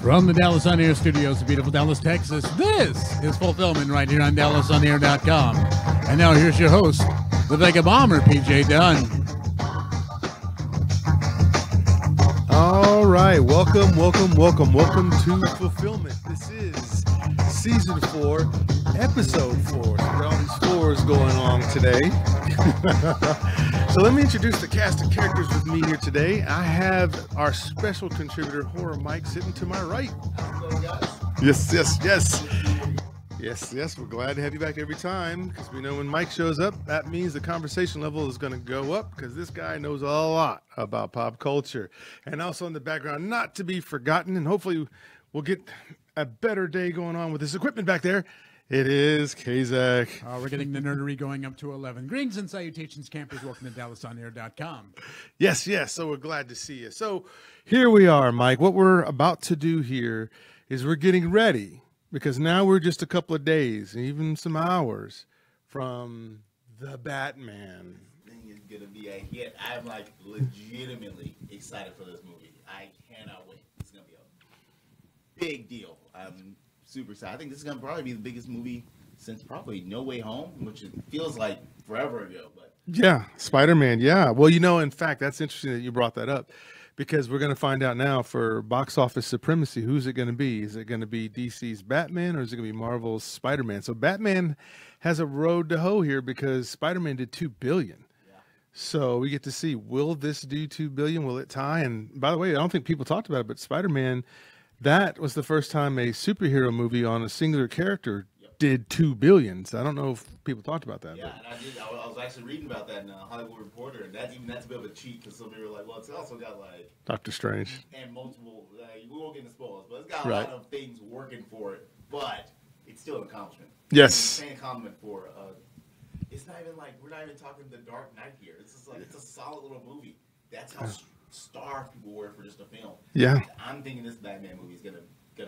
From the Dallas On Air studios of beautiful Dallas, Texas, this is Fulfillment right here on DallasOnAir.com. And now here's your host, the Vega Bomber, PJ Dunn. All right, welcome to Fulfillment. This is Season 4, Episode 4. So we got all these fours going on today. So let me introduce the cast of characters with me here today. I have our special contributor, Horror Mike, sitting to my right. Hello, guys. Yes, we're glad to have you back every time, because we know when Mike shows up, that means the conversation level is going to go up, because this guy knows a lot about pop culture. And also in the background, not to be forgotten, and hopefully we'll get a better day going on with this equipment back there. It is Kazak. We're getting the nerdery going up to 11. Greetings and salutations, campers. Welcome to DallasOnAir.com. Yes. So we're glad to see you. So here we are, Mike. What we're about to do here is we're getting ready, because now we're just a couple of days, and even some hours from The Batman. Thing is gonna be a hit. I'm like legitimately excited for this movie. I cannot wait. It's gonna be a big deal. I'm super excited. I think this is gonna probably be the biggest movie since probably No Way Home, which it feels like forever ago. But Yeah, Spider-Man. Yeah. Well, in fact, that's interesting that you brought that up, because we're going to find out now for box office supremacy, who's it going to be? Is it going to be DC's Batman, or is it going to be Marvel's Spider-Man? So Batman has a road to hoe here, because Spider-Man did $2 billion. So we get to see, will this do $2 billion? Will it tie? And by the way, I don't think people talked about it, but Spider-Man, that was the first time a superhero movie on a singular character did $2 billion. So I don't know if people talked about that. yeah, and I did. I was actually reading about that in Hollywood Reporter, and that's a bit of a cheat, because some people were like, well, it's also got like Doctor Strange. and multiple. We won't get into spoilers, but it's got a Right. lot of things working for it. But it's still an accomplishment. Yes. It's an insane compliment for. It's not even like we're not even talking The Dark Knight here. It's just like it's a solid little movie. That's how starved people were for just a film. Yeah. I'm thinking this Batman movie is gonna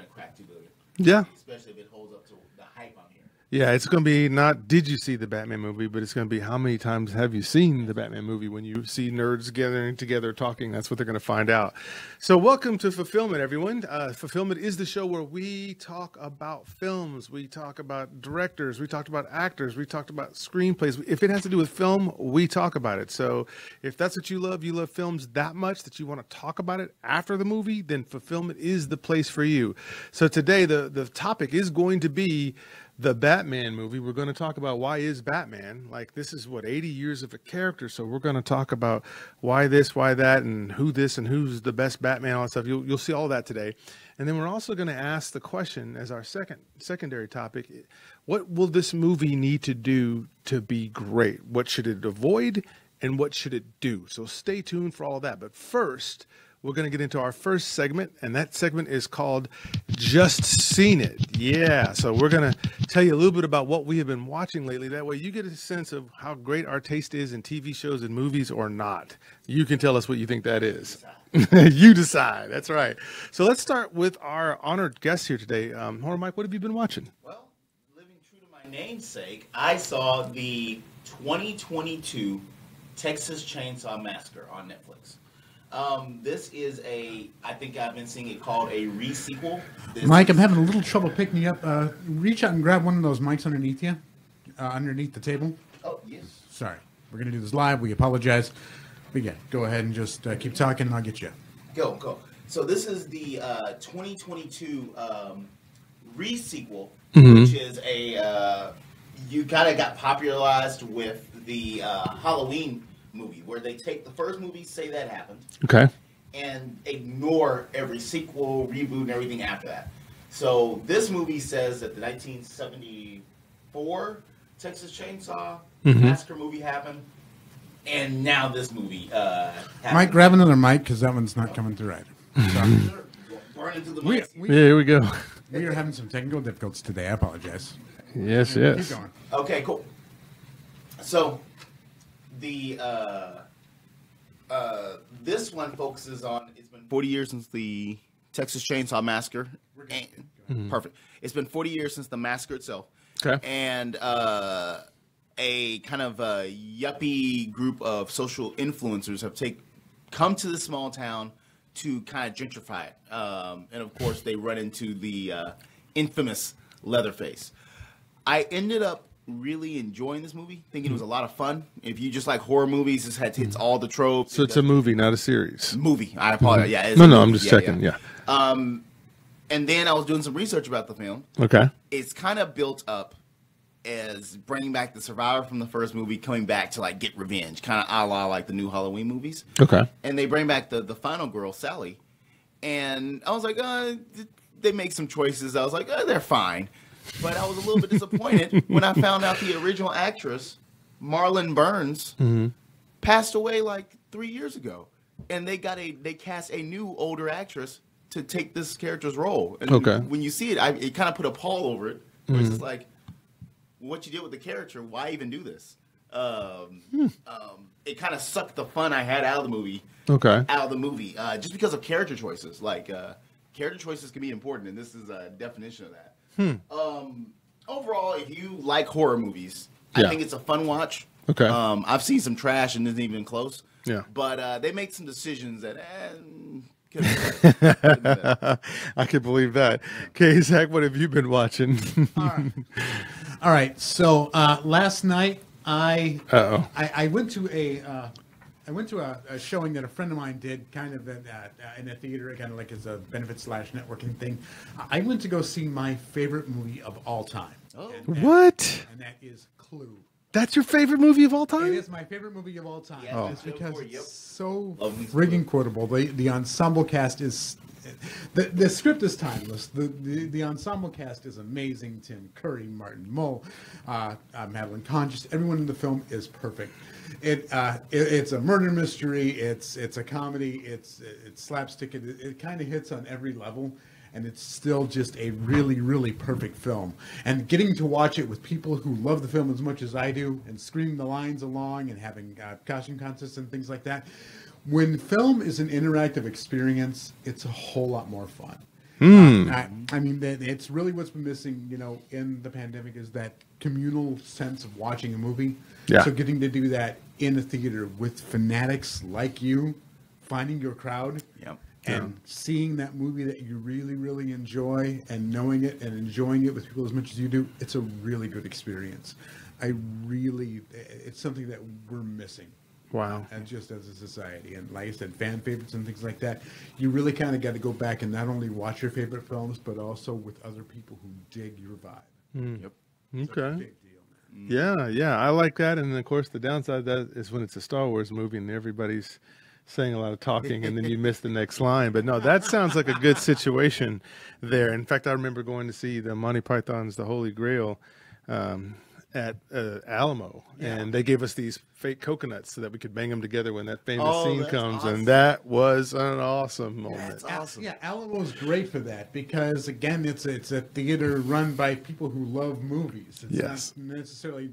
crack $2 billion. Yeah. Especially if it holds up to the hype I'm hearing. Yeah, it's going to be not did you see the Batman movie, but it's going to be how many times have you seen the Batman movie. When you see nerds gathering together talking, that's what they're going to find out. So welcome to Fulfillment, everyone. Fulfillment is the show where we talk about films. We talk about directors. We talked about actors. We talked about screenplays. If it has to do with film, we talk about it. So if that's what you love films that much that you want to talk about it after the movie, then Fulfillment is the place for you. So today the topic is going to be the Batman movie. We're going to talk about why is Batman, like this is 80 years of a character. So we're going to talk about why this, why that, and who this and who's the best Batman, all that stuff. You'll see all that today. And then we're also going to ask the question as our secondary topic, what will this movie need to do to be great? What should it avoid and what should it do? So stay tuned for all of that. But first, we're going to get into our first segment, and that segment is called Just Seen It. Yeah, so we're going to tell you a little bit about what we have been watching lately. That way you get a sense of how great our taste is in TV shows and movies or not. You can tell us what you think that is. You decide. That's right. So let's start with our honored guest here today. Horror Mike, what have you been watching? Well, living true to my namesake, I saw the 2022 Texas Chainsaw Massacre on Netflix. This is I think I've been seeing it called a re-sequel. Mike, I'm having a little trouble picking you up. Reach out and grab one of those mics underneath you, underneath the table. Oh, yes. Sorry. We're going to do this live. We apologize. But yeah, go ahead and just keep talking and I'll get you. Go. So this is the 2022 re-sequel, Mm-hmm. which is you kind of got popularized with the Halloween movie, where they take the first movie, say that happened, Okay. and ignore every sequel, reboot, and everything after that. So this movie says that the 1974 Texas Chainsaw Massacre movie happened, and now this movie happened. Mike, grab another mic because that one's not coming through right. Sure. Burn into the mic. Yeah, here we go. We are having some technical difficulties today. I apologize. Yes. Keep going. Okay, cool. So the this one focuses on, it's been 40 years since the Texas Chainsaw Massacre. Perfect. It's been 40 years since the massacre itself. Okay. And a kind of a yuppie group of social influencers have come to this small town to kind of gentrify it. And of course, they run into the infamous Leatherface. I ended up really enjoying this movie, thinking it was a lot of fun. If you just like horror movies, this hits all the tropes. So it's a movie, not a series. Movie. I apologize. Yeah. It's No, I'm just checking. Yeah. And then I was doing some research about the film. Okay. It's kind of built up as bringing back the survivor from the first movie, coming back to like get revenge, kind of a la like the new Halloween movies. Okay. And they bring back the final girl, Sally. And I was like, they make some choices. I was like, they're fine. But I was a little bit disappointed when I found out the original actress, Marlon Burns, passed away like 3 years ago. And they cast a new older actress to take this character's role. And when you see it, it kind of put a pall over it. Where it's just like, what you did with the character, why even do this? It kind of sucked the fun I had out of the movie. Okay. Out of the movie, just because of character choices. Like character choices can be important, and this is a definition of that. Overall, if you like horror movies, I think it's a fun watch. Okay. I've seen some trash and isn't even close. Yeah. But they make some decisions that. I can believe that. Okay, Zach, what have you been watching? All right. So last night I went to a showing that a friend of mine did, kind of in a theater, kind of like as a benefit / networking thing. I went to go see my favorite movie of all time. Oh. What? And that is Clue. That's your favorite movie of all It time? is my favorite movie of all time. Yeah, It's because Yep. it's so Love me some friggin' quotable. The ensemble cast is the script is timeless. The ensemble cast is amazing. Tim Curry, Martin Mull, Madeline Kahn, just everyone in the film is perfect. It's a murder mystery. It's a comedy. It's slapstick. It kind of hits on every level. And it's still just a really, really perfect film. And getting to watch it with people who love the film as much as I do, and screaming the lines along, and having costume contests and things like that. When film is an interactive experience, it's a whole lot more fun. I mean, it's really what's been missing, in the pandemic is that communal sense of watching a movie. Yeah. So getting to do that in a theater with fanatics like you, finding your crowd. Yep. And seeing that movie that you really, really enjoy, and knowing it and enjoying it with people as much as you do, it's a really good experience. It's something that we're missing. Wow. And just as a society. And like I said, fan favorites and things like that, you really kind of got to go back and not only watch your favorite films, but also with other people who dig your vibe. Yep. It's a Okay. big deal, man. Yeah, I like that. And of course, the downside of that is when it's a Star Wars movie and everybody's saying a lot of talking and then you miss the next line. But no, that sounds like a good situation there. In fact, I remember going to see the Monty Python's The Holy Grail at Alamo, and they gave us these fake coconuts so that we could bang them together when that famous scene that's comes. awesome. And that was an awesome moment. That's awesome. Yeah, Alamo's great for that because, again, it's a theater run by people who love movies. It's Yes. not necessarily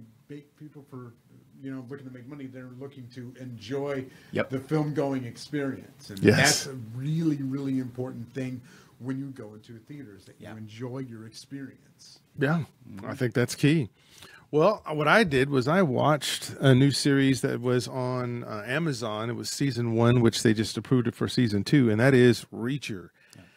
people for looking to make money. They're looking to enjoy Yep. the film-going experience, and Yes. that's a really, really important thing when you go into a theater is that Yeah. you enjoy your experience. Yeah, I think that's key. Well, what I did was I watched a new series that was on Amazon. It was season 1, which they just approved it for season 2, and that is Reacher.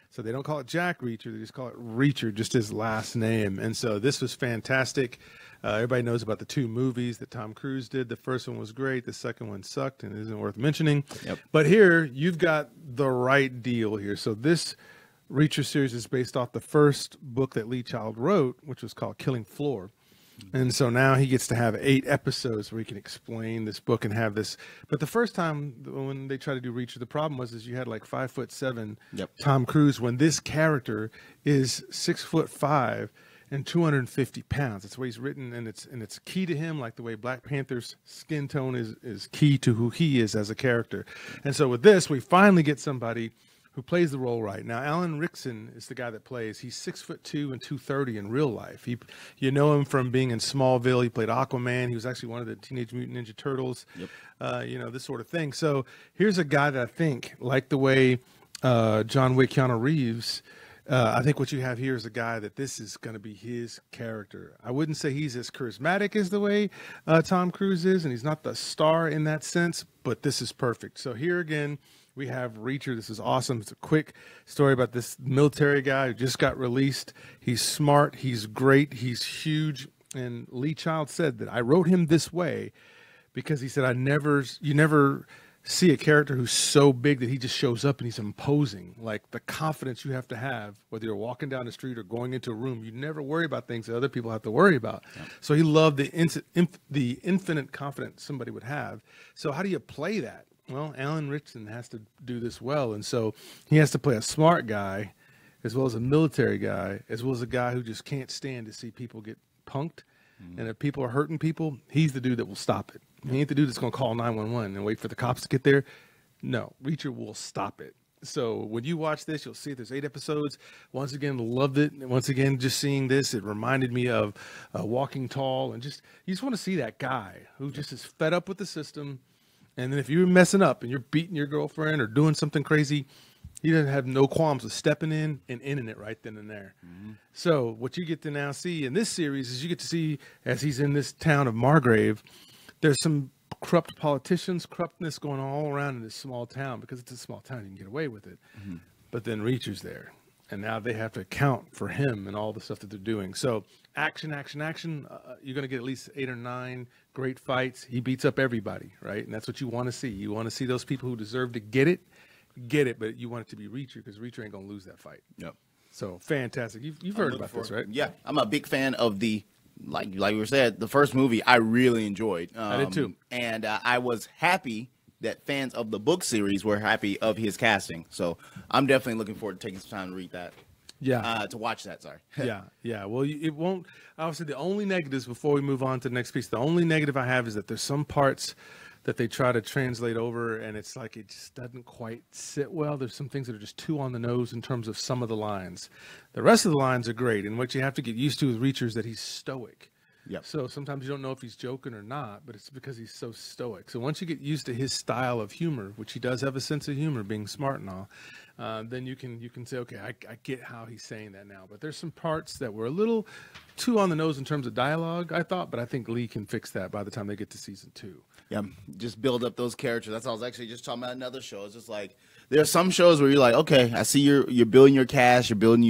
So they don't call it Jack Reacher; they just call it Reacher, just his last name. And so this was fantastic. Everybody knows about the 2 movies that Tom Cruise did. The first one was great. The second one sucked and isn't worth mentioning. Yep. But here, you've got the right deal here. So this Reacher series is based off the first book that Lee Child wrote, which was called Killing Floor. And so now he gets to have 8 episodes where he can explain this book and have this. But the first time when they tried to do Reacher, the problem was you had like 5'7" Tom Cruise, when this character is 6'5" and 250 pounds. That's the way he's written, and it's key to him, like the way Black Panther's skin tone is key to who he is as a character. And so with this, we finally get somebody who plays the role right. Now, Alan Rickson is the guy that plays. He's 6'2" and 230 in real life. You know him from being in Smallville. He played Aquaman. He was actually one of the Teenage Mutant Ninja Turtles. Yep. This sort of thing. So here's a guy that I think, like the way John Wick, Keanu Reeves, I think what you have here is a guy that this is going to be his character. I wouldn't say he's as charismatic as the way Tom Cruise is, and he's not the star in that sense, but this is perfect. So here again, We have Reacher. This is awesome. It's a quick story about this military guy who just got released. He's smart. He's great. He's huge. And Lee Child said that I wrote him this way because he said, you never see a character who's so big that he just shows up and he's imposing. Like the confidence you have to have, whether you're walking down the street or going into a room, you never worry about things that other people have to worry about. Yeah. So he loved the infinite confidence somebody would have. So how do you play that? Well, Alan Ritchson has to do this well. And so he has to play a smart guy as well as a military guy, as well as a guy who just can't stand to see people get punked. And if people are hurting people, he's the dude that will stop it. He ain't the dude that's going to call 911 and wait for the cops to get there. No, Reacher will stop it. So when you watch this, you'll see there's 8 episodes. Once again, loved it. Once again, just seeing this, it reminded me of Walking Tall. And you just want to see that guy who just is fed up with the system. And then if you're messing up and you're beating your girlfriend or doing something crazy, he doesn't have no qualms with stepping in and ending it right then and there. Mm-hmm. So what you get to now see in this series is you get to see, as he's in this town of Margrave, there's some corrupt politicians, corruptness going all around in this small town. Because it's a small town, you can get away with it. Mm-hmm. But then Reacher's there. And now they have to account for him and all the stuff that they're doing. So action. You're going to get at least 8 or 9 great fights. He beats up everybody, right? And that's what you want to see. You want to see those people who deserve to get it, but you want it to be Reacher because Reacher ain't gonna lose that fight. Yep. So fantastic. You've heard about this, right? Yeah, I'm a big fan of the like we said, the first movie. I really enjoyed. I did too, and I was happy that fans of the book series were happy of his casting. So I'm definitely looking forward to taking some time to read that. Yeah. To watch that. Sorry. Yeah. Well, it won't. Obviously, the only negatives before we move on to the next piece. The only negative I have is that there's some parts that they try to translate over, and it's like it just doesn't quite sit well. There's some things that are just too on the nose in terms of some of the lines. The rest of the lines are great, and what you have to get used to with Reacher is that he's stoic. Yep. So sometimes you don't know if he's joking or not, but it's because he's so stoic. So once you get used to his style of humor, which he does have a sense of humor, being smart and all, then you can say, okay, I get how he's saying that now. But there's some parts that were a little too on the nose in terms of dialogue, I thought, but I think Lee can fix that by the time they get to season 2. Yeah, just build up those characters. That's all I was actually just talking about another show. It's just like there are some shows where you're like, okay, I see you're building your cast, you're building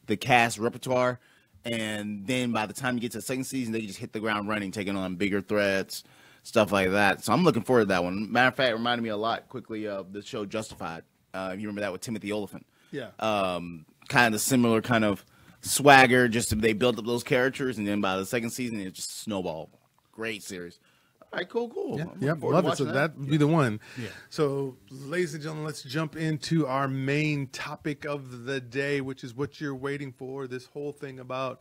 the cast repertoire, and then by the time you get to the second season, they just hit the ground running, taking on bigger threats, stuff like that. So I'm looking forward to that one. Matter of fact, it reminded me a lot quickly of the show Justified. If you remember that with Timothy Olyphant. Yeah. Kind of the similar kind of swagger. Just they built up those characters, and then by the second season, it just snowballed. Great series. All right, cool. Yeah, love it. So that would be the one. Yeah. So, ladies and gentlemen, let's jump into our main topic of the day, which is what you're waiting for. This whole thing about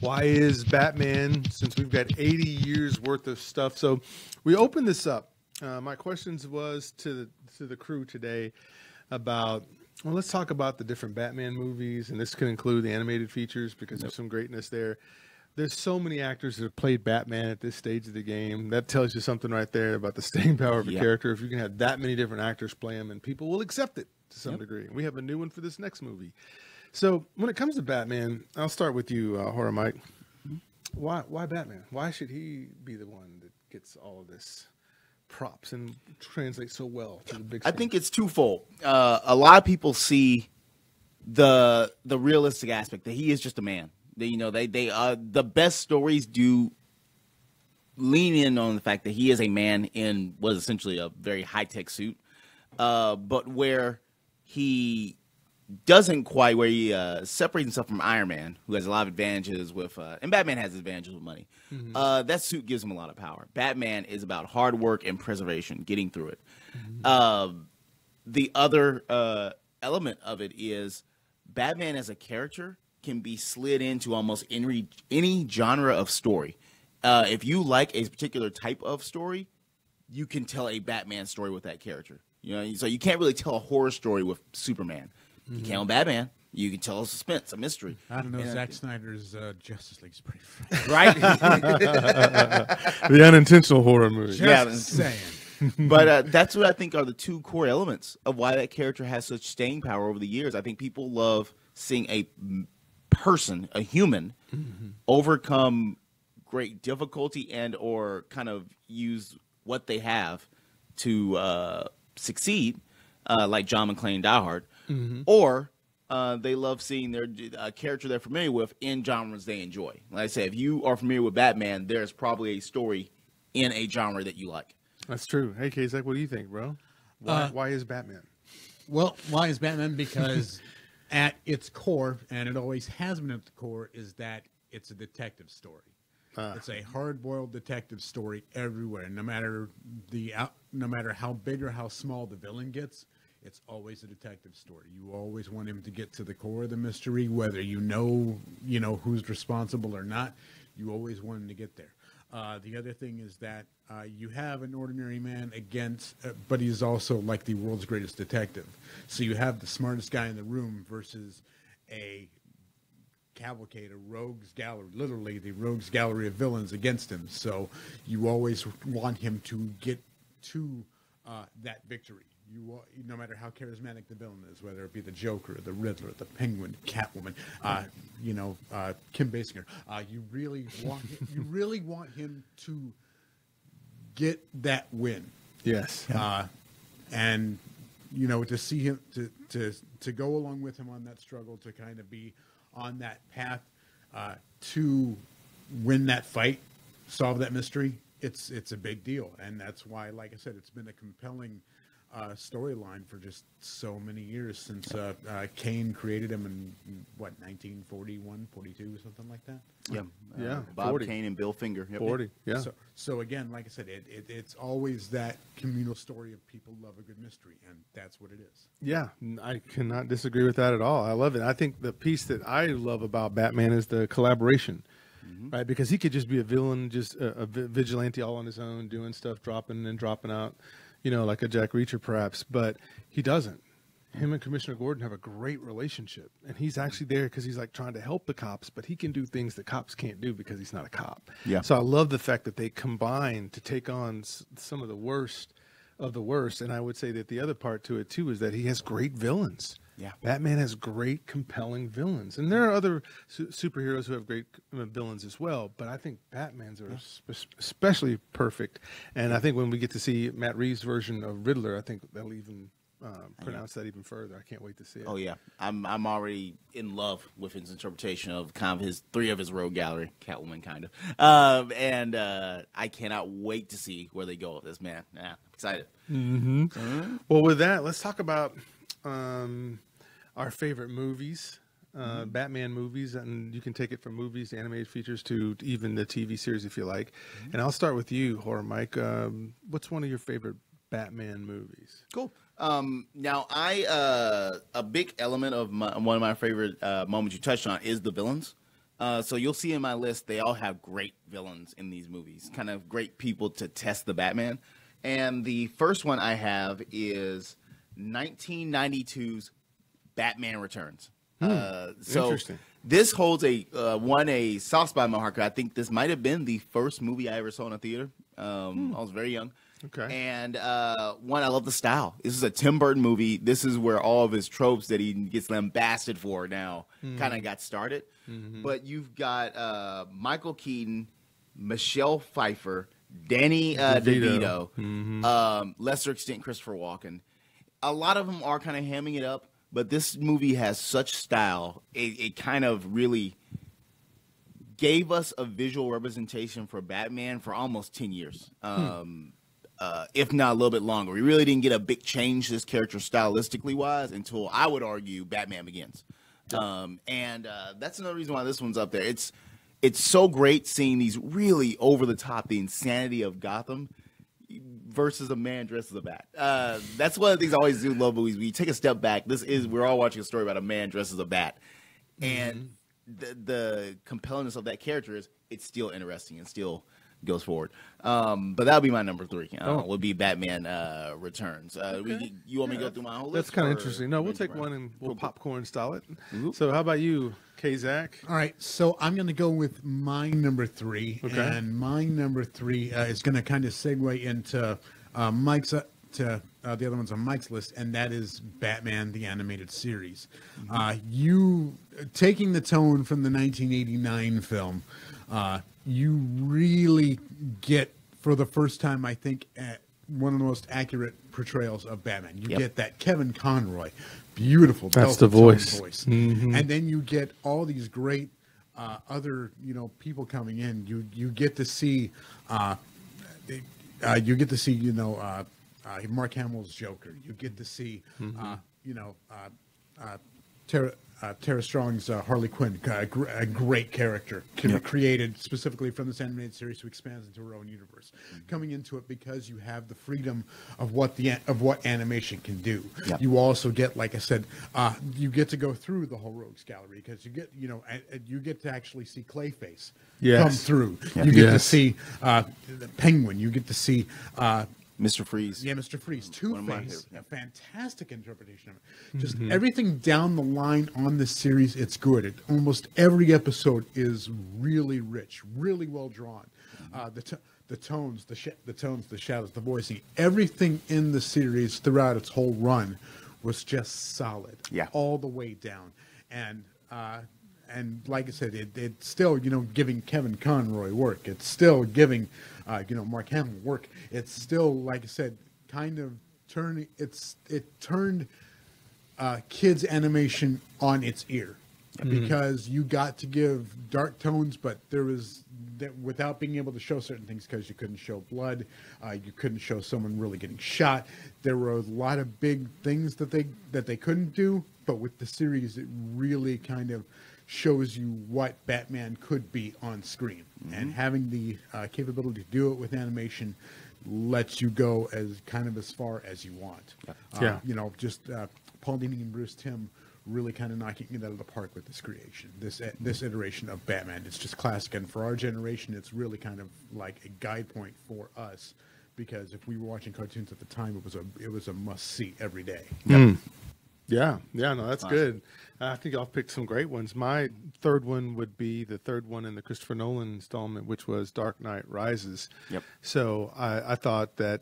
why is Batman, since we've got 80 years worth of stuff. So we opened this up. My questions was to the crew today about, well, let's talk about the different Batman movies, and this can include the animated features because there's some greatness there. There's so many actors that have played Batman at this stage of the game. That tells you something right there about the staying power of a character. If you can have that many different actors play him, and people will accept it to some degree. We have a new one for this next movie. So when it comes to Batman, I'll start with you, Horror Mike. Why Batman? Why should he be the one that gets all of this props and translates so well to the big screen? I think it's twofold. A lot of people see the realistic aspect that he is just a man. The best stories do lean in on the fact that he is a man in what is essentially a very high-tech suit, but where he doesn't quite, where he separates himself from Iron Man, who has a lot of advantages with, and Batman has advantages with money. Mm-hmm. That suit gives him a lot of power. Batman is about hard work and preservation, getting through it. Mm-hmm. The other element of it is Batman as a character can be slid into almost any genre of story. If you like a particular type of story, you can tell a Batman story with that character. So you can't really tell a horror story with Superman. You can with Batman. You can tell a suspense, a mystery. I don't know. Zack Snyder's Justice League is pretty fun. Right? The unintentional horror movie. Just saying. But that's what I think are the two core elements of why that character has such staying power over the years. I think people love seeing a person, a human, overcome great difficulty and or kind of use what they have to succeed. like John McClane in Die Hard, or they love seeing their character they're familiar with in genres they enjoy. Like I said, if you are familiar with Batman, there's probably a story in a genre that you like. That's true. Hey, Kazak, what do you think, bro? Why is Batman? Well, why is Batman? Because at its core, and it always has been at the core, is that it's a detective story. It's a hard-boiled detective story everywhere. No matter how big or how small the villain gets, it's always a detective story. You always want him to get to the core of the mystery, whether you know who's responsible or not. You always want him to get there. The other thing is that you have an ordinary man but he's also like the world's greatest detective. So you have the smartest guy in the room versus a cavalcade, a rogues gallery, literally the rogues gallery of villains against him. So you always want him to get to that victory. No matter how charismatic the villain is, whether it be the Joker, the Riddler, the Penguin, Catwoman, Kim Basinger, you really want him to get that win. Yes. And to see him to go along with him on that struggle, to kind of be on that path to win that fight, solve that mystery. It's a big deal, and that's why, like I said, it's been a compelling storyline for just so many years since Kane created him in 1941, 42, something like that. Yeah, Bob 40. Kane and Bill Finger. Yep. 40. Yeah. So again, like I said, it's always that communal story of people love a good mystery, and that's what it is. Yeah, I cannot disagree with that at all. I love it. I think the piece that I love about Batman is the collaboration, right? Because he could just be a villain, just a vigilante all on his own, doing stuff, dropping out, like a Jack Reacher perhaps, but he doesn't. Him and Commissioner Gordon have a great relationship, and he's actually there because he's like trying to help the cops, but he can do things that cops can't do because he's not a cop. Yeah. So I love the fact that they combine to take on some of the worst of the worst, and I would say that the other part to it too is that he has great villains. Yeah. Batman has great, compelling villains, and there are other superheroes who have great villains as well. But I think Batman's are especially perfect, and I think when we get to see Matt Reeves' version of Riddler, I think they'll even pronounce that even further. I can't wait to see it. Oh yeah, I'm already in love with his interpretation of kind of three of his rogue gallery, Catwoman kind of, and I cannot wait to see where they go with this, man. Yeah, I'm excited. Well, with that, let's talk about our favorite movies, Batman movies, and you can take it from movies, animated features, to even the TV series if you like. And I'll start with you, Horror Mike. What's one of your favorite Batman movies? Cool. Now, a big element of one of my favorite moments you touched on is the villains. So you'll see in my list, they all have great villains in these movies, kind of great people to test the Batman. And the first one I have is 1992's Batman Returns. So Interesting. this holds a soft spot in my heart. I think this might have been the first movie I ever saw in a theater. I was very young. Okay. And one, I love the style. This is a Tim Burton movie. This is where all of his tropes that he gets lambasted for now kind of got started. But you've got Michael Keaton, Michelle Pfeiffer, Danny DeVito, lesser extent Christopher Walken. A lot of them are kind of hamming it up, but this movie has such style. It kind of really gave us a visual representation for Batman for almost 10 years. If not a little bit longer. We really didn't get a big change to this character stylistically wise until, I would argue, Batman Begins. And that's another reason why this one's up there. It's so great seeing these really over the top, the insanity of Gotham versus a man dressed as a bat. That's one of the things I always do love movies. When you take a step back, we're all watching a story about a man dressed as a bat. And the compellingness of that character is it's still interesting and still goes forward. But that would be my number 3. Would be Batman Returns. You want me to go through my whole list? That's kind of interesting. No, we'll take one and we'll popcorn style it. So how about you, Kazak? All right, so I'm going to go with my number 3. Okay. And my number 3 is going to kind of segue into Mike's the other ones on Mike's list, and that is Batman the Animated Series. You taking the tone from the 1989 film, you really get, for the first time, I think, one of the most accurate portrayals of Batman. You Yep. get that Kevin Conroy, beautiful. That's the dulcet-toned voice. Mm-hmm. And then you get all these great other people coming in. You get to see Mark Hamill's Joker. You get to see Tara Strong's Harley Quinn, a great character created specifically from this animated series who expands into her own universe, coming into it because you have the freedom of what animation can do. Yep. You also get, like I said, you get to go through the whole Rogues Gallery because you get to actually see Clayface come through. Yep. You get to see the Penguin. You get to see. Mr. Freeze. Yeah, Mr. Freeze. One of my Two-Face. favorite, yeah. A fantastic interpretation of it. Just everything down the line on this series, it's good. Almost every episode is really rich, really well drawn. The tones, the shadows, the voicing, everything in the series throughout its whole run was just solid. Yeah. All the way down. And like I said, it's still, giving Kevin Conroy work. It's still giving, Mark Hamill work. It's still, like I said, kind of it turned kids animation on its ear because you got to give dark tones, but there was without being able to show certain things because you couldn't show blood, you couldn't show someone really getting shot. There were a lot of big things that they couldn't do, but with the series, it really kind of shows you what Batman could be on screen, and having the capability to do it with animation lets you go as far as you want. Paul Dini and Bruce Timm really kind of knocking it out of the park with this creation, this iteration of Batman. It's just classic, and for our generation, it's really kind of like a guide point for us, because if we were watching cartoons at the time, it was a must see every day. Yeah, no, that's good. I think y'all picked some great ones. My third one would be the third one in the Christopher Nolan installment, which was Dark Knight Rises. Yep. So I thought that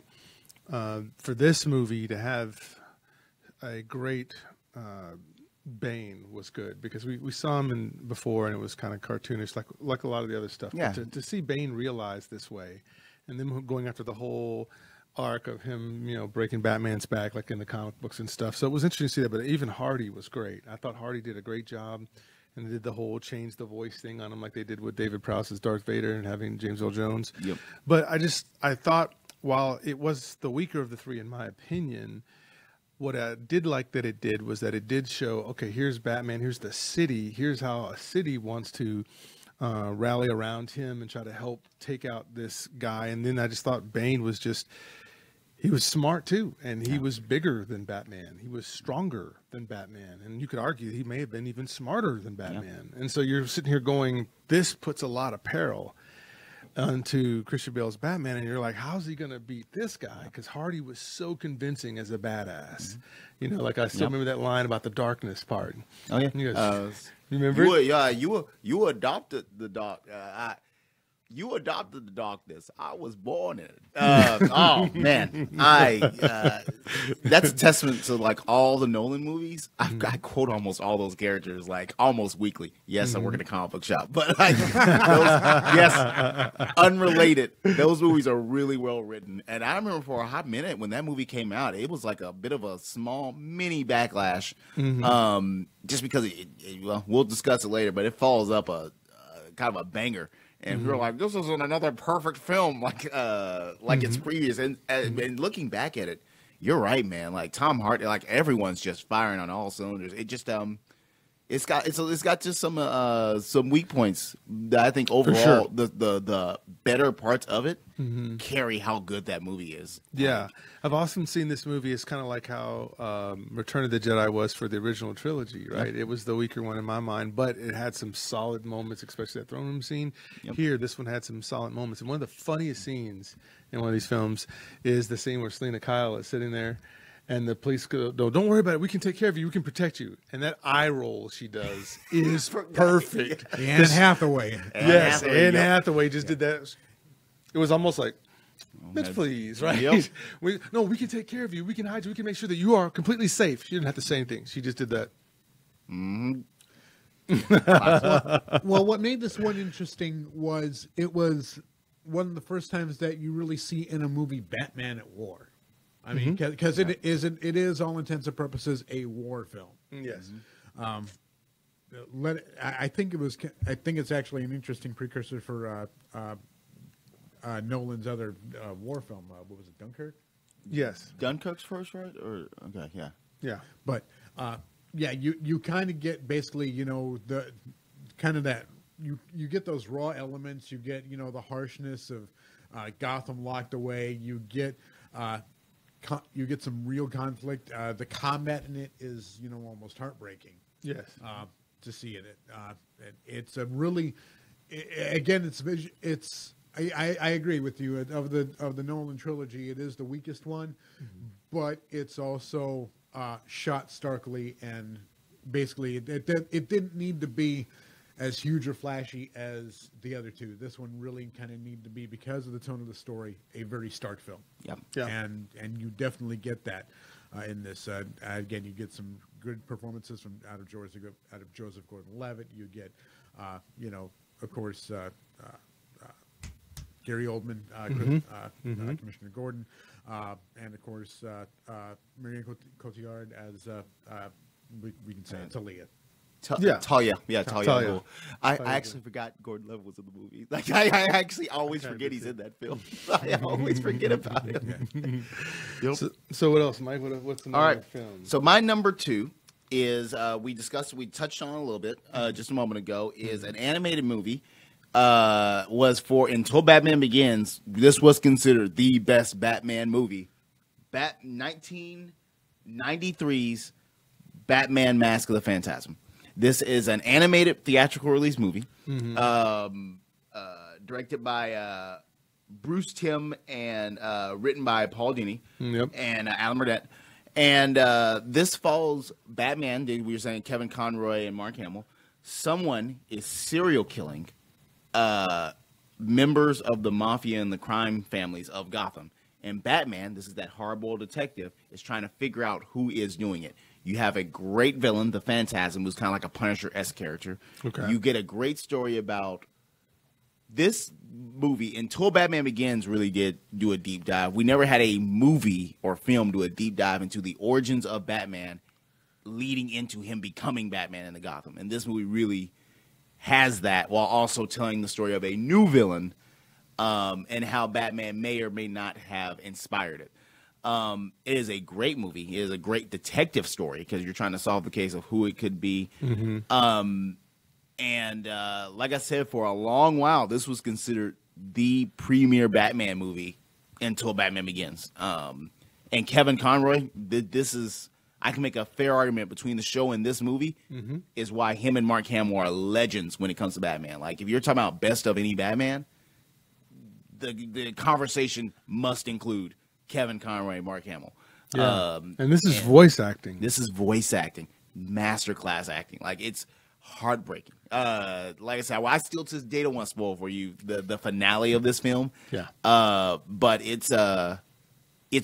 for this movie to have a great Bane was good, because we saw him before and it was kind of cartoonish, like a lot of the other stuff. Yeah. But to see Bane realized this way, and then going after the whole arc of him, breaking Batman's back like in the comic books and stuff. So it was interesting to see that, but even Hardy was great. I thought Hardy did a great job, and they did the whole change the voice thing on him like they did with David Prowse's Darth Vader and having James Earl Jones. Yep. But I thought while it was the weaker of the three, in my opinion, what I did like that it did was that it did show, okay, here's Batman, here's the city, here's how a city wants to rally around him and try to help take out this guy. And then I just thought Bane was he was smart too, and he was bigger than Batman. He was stronger than Batman, and you could argue he may have been even smarter than Batman. And so you're sitting here going, this puts a lot of peril onto Christian Bale's Batman, and you're like, how's he going to beat this guy? Because Hardy was so convincing as a badass. Like I still remember that line about the darkness part. Oh yeah, you remember? You adopted the dark. You adopted the darkness. I was born in it. Oh man, that's a testament to like all the Nolan movies. I quote almost all those characters like almost weekly. Yes, I work in a comic book shop, but like unrelated. Those movies are really well written. And I remember for a hot minute when that movie came out, it was like a bit of a small mini backlash, just because we'll discuss it later. But it follows up a kind of a banger. And we were like, this isn't another perfect film like its previous. And looking back at it, you're right, man. Like Tom Hardy, like everyone's just firing on all cylinders. It just it's got just some weak points that I think overall the better parts of it carry how good that movie is. Yeah, I've often seen this movie as kind of like how Return of the Jedi was for the original trilogy, right? It was the weaker one in my mind, but it had some solid moments, especially that throne room scene. Here, this one had some solid moments, and one of the funniest scenes in one of these films is the scene where Selena Kyle is sitting there. And the police go, no, don't worry about it. We can take care of you. We can protect you. And that eye roll she does is perfect. Anne Hathaway. Yes, Anne Hathaway just did that. It was almost like, bitch, please, right? Yep. We can take care of you. We can hide you. We can make sure that you are completely safe. She didn't have to say anything. She just did that. Well, what made this one interesting was it was one of the first times that you really see in a movie Batman at war. I mean, because it is all intents and purposes a war film. Yes. I think it's actually an interesting precursor for Nolan's other war film. What was it, Dunkirk? Yes. Dunkirk's first, right? Or okay, yeah. Yeah. But you kind of get basically, the kind of that you get those raw elements. You get the harshness of Gotham locked away. You get some real conflict. The combat in it is almost heartbreaking. Yes. To see it. It's a really, again, it's. I agree with you. Of the Nolan trilogy, it is the weakest one, but it's also shot starkly, and basically it didn't need to be as huge or flashy as the other two. This one really kind of needed to be, because of the tone of the story, a very stark film. Yep. Yeah. And you definitely get that in this. Again, you get some good performances out of Joseph Gordon-Levitt. You get, of course, Gary Oldman, Commissioner Gordon, and of course Marion Cotillard as we can say Talia. Talia. Yeah, Talia. Talia. I actually forgot Gordon Levitt was in the movie. Like I actually always forget he's in that film. I always forget about him. Yep. So what else, Mike? What's the number film? So my number 2 is we touched on it a little bit just a moment ago. Is an animated movie. Was for Until Batman Begins. This was considered the best Batman movie. 1993's Batman: Mask of the Phantasm. This is an animated theatrical release movie, directed by Bruce Timm and written by Paul Dini and Alan Burnett. And this follows Batman. We were saying Kevin Conroy and Mark Hamill. Someone is serial killing members of the mafia and the crime families of Gotham. And Batman, this is that hardboiled detective, is trying to figure out who is doing it. You have a great villain, the Phantasm, who's kind of like a Punisher-esque character. Okay. You get a great story about this movie. Until Batman Begins really did do a deep dive. We never had a movie or film do a deep dive into the origins of Batman leading into him becoming Batman in the Gotham. And this movie really has that, while also telling the story of a new villain and how Batman may or may not have inspired it. It is a great movie. It is a great detective story because you're trying to solve the case of who it could be. And like I said, for a long while, this was considered the premier Batman movie until Batman Begins. And Kevin Conroy, I can make a fair argument between the show and this movie is why him and Mark Hamill are legends when it comes to Batman. Like, if you're talking about best of any Batman, the conversation must include Kevin Conroy and Mark Hamill. Yeah. And this is voice acting. This is voice acting. Masterclass acting. Like, it's heartbreaking. Like I said, I still to this day don't want to spoil for you the finale of this film. Yeah. But it's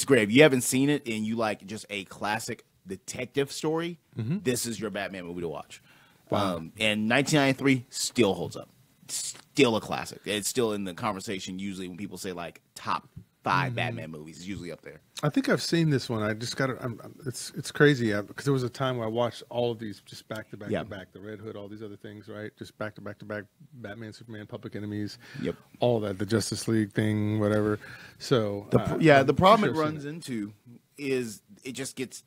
great. If you haven't seen it and you like just a classic detective story, this is your Batman movie to watch. Wow. And 1993 still holds up. Still a classic. It's still in the conversation usually when people say like top 5 Batman movies. It's usually up there. I think I've seen this one. I just got it. It's crazy because there was a time where I watched all of these just back to back to back. The Red Hood, all these other things, right? Just back to back to back. Batman, Superman, Public Enemies. Yep. All that, the Justice League thing, whatever. So the problem it runs into is it just gets.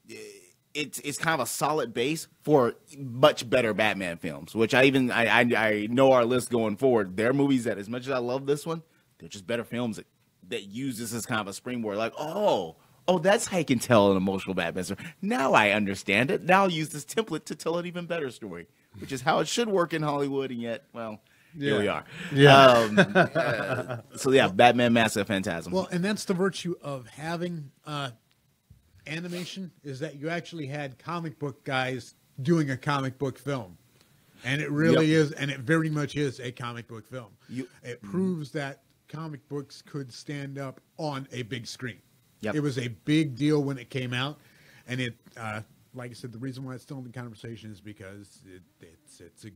It's kind of a solid base for much better Batman films, which I know our list going forward. There are movies that, as much as I love this one, they're just better films that use this as kind of a springboard. Like, oh, that's how you can tell an emotional Batman story. Now I understand it. Now I'll use this template to tell an even better story, which is how it should work in Hollywood. And yet, well, here we are. Yeah. Batman: Mask of the Phantasm. Well, and that's the virtue of having animation, is that you actually had comic book guys doing a comic book film. And it really is, and it very much is a comic book film. It proves that comic books could stand up on a big screen. It was a big deal when it came out, and it, like I said, the reason why it's still in the conversation is because it's a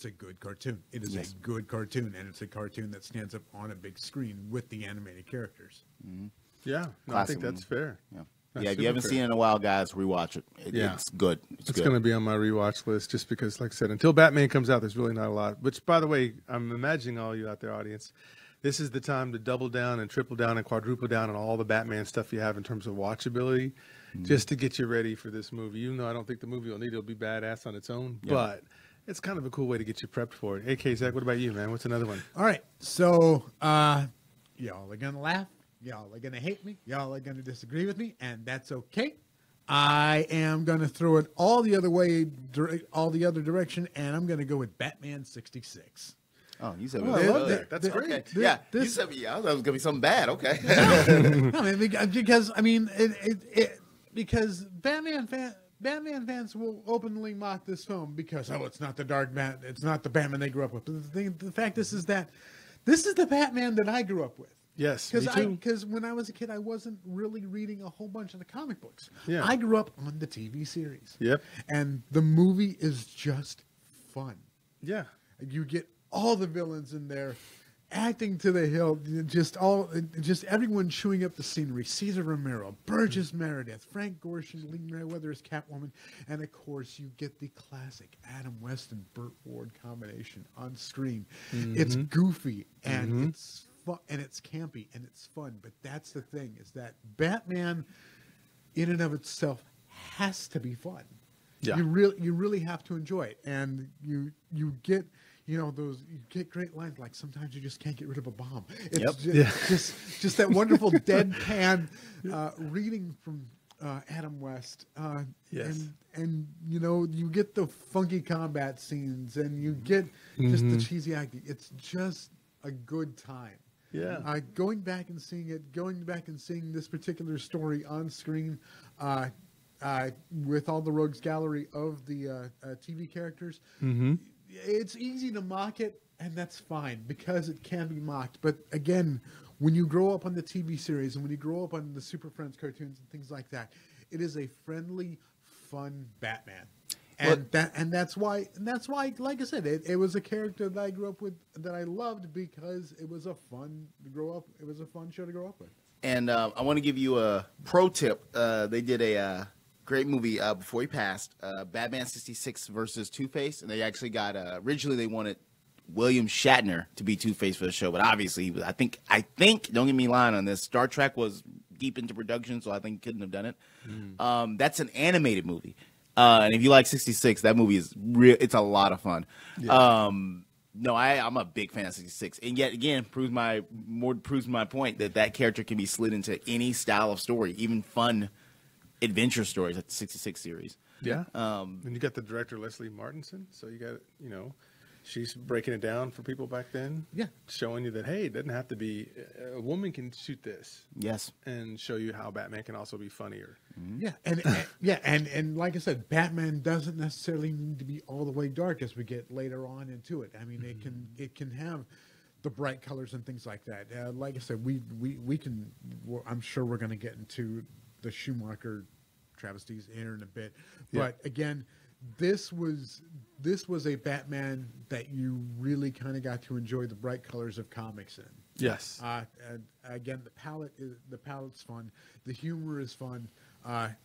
good cartoon. It is a good cartoon, and it's a cartoon that stands up on a big screen with the animated characters. Yeah, no, I think that's fair. Yeah. Yeah, if super you haven't fair. seen it in a while, guys, rewatch it. Yeah. It's good. It's It's good. going to be on my rewatch list just because, like I said, until Batman comes out, there's really not a lot. Which, by the way, I'm imagining all you out there, audience, this is the time to double down and triple down and quadruple down on all the Batman stuff you have in terms of watchability, just to get you ready for this movie. Even though I don't think the movie will need it, it'll be badass on its own, but it's kind of a cool way to get you prepped for it. AK, Zach, what about you, man? What's another one? All right, so y'all are gonna laugh, y'all are gonna hate me, y'all are gonna disagree with me, and that's okay. I am gonna throw it all the other way, all the other direction, and I'm gonna go with Batman '66. Oh, you said Oh, I it was love good. that. That's great. Okay. This- Yeah, you this- said I thought it was gonna be something bad. Okay. I mean, because I mean, because Batman fans will openly mock this film because it's not the it's not the Batman they grew up with. But the fact is that this is the Batman that I grew up with. Yes, me too. Because when I was a kid, I wasn't really reading a whole bunch of the comic books. Yeah. I grew up on the TV series. Yep. And the movie is just fun. Yeah. You get all the villains in there, acting to the hill. Just everyone chewing up the scenery. Cesar Romero, Burgess Meredith, Frank Gorshin, Lee Meriwether as Catwoman, and of course you get the classic Adam West and Burt Ward combination on screen. It's goofy and it's fun and it's campy and it's fun. But that's the thing, is that Batman, in and of itself, has to be fun. Yeah. You really have to enjoy it, and you get you get great lines like sometimes you just can't get rid of a bomb. It's just that wonderful deadpan reading from Adam West. Yes. And you get the funky combat scenes, and you get just the cheesy acting. It's just a good time. Yeah. Going back and seeing this particular story on screen, with all the rogues gallery of the TV characters, it's easy to mock it, and that's fine because it can be mocked. But again, when you grow up on the TV series and when you grow up on the Super Friends cartoons and things like that, it is a friendly, fun Batman. And that's why, like I said, it was a character that I grew up with that I loved because it was a fun show to grow up with. And I want to give you a pro tip. They did a great movie before he passed, Batman '66 versus Two-Face, and they actually got originally they wanted William Shatner to be Two-Face for the show, but obviously I think don't get me lying on this, Star Trek was deep into production, so I think he couldn't have done it. That's an animated movie, and if you like '66, that movie is real. It's a lot of fun. Yeah. No, I'm a big fan of '66, and yet again proves my point that character can be slid into any style of story, even fun adventure stories at the '66 series. Yeah. And you got the director Leslie Martinson, so you got she's breaking it down for people back then. Yeah. Showing you that, hey, it doesn't have to be a woman can shoot this. Yes. And show you how Batman can also be funnier. Yeah, and like I said, Batman doesn't necessarily need to be all the way dark as we get later on into it. I mean, it can have the bright colors and things like that. Like I said, we can. I'm sure we're going to get into the Schumacher travesties here in a bit, but again, this was a Batman that you really kind of got to enjoy the bright colors of comics in. Yes. And again, the palette's fun, the humor is fun.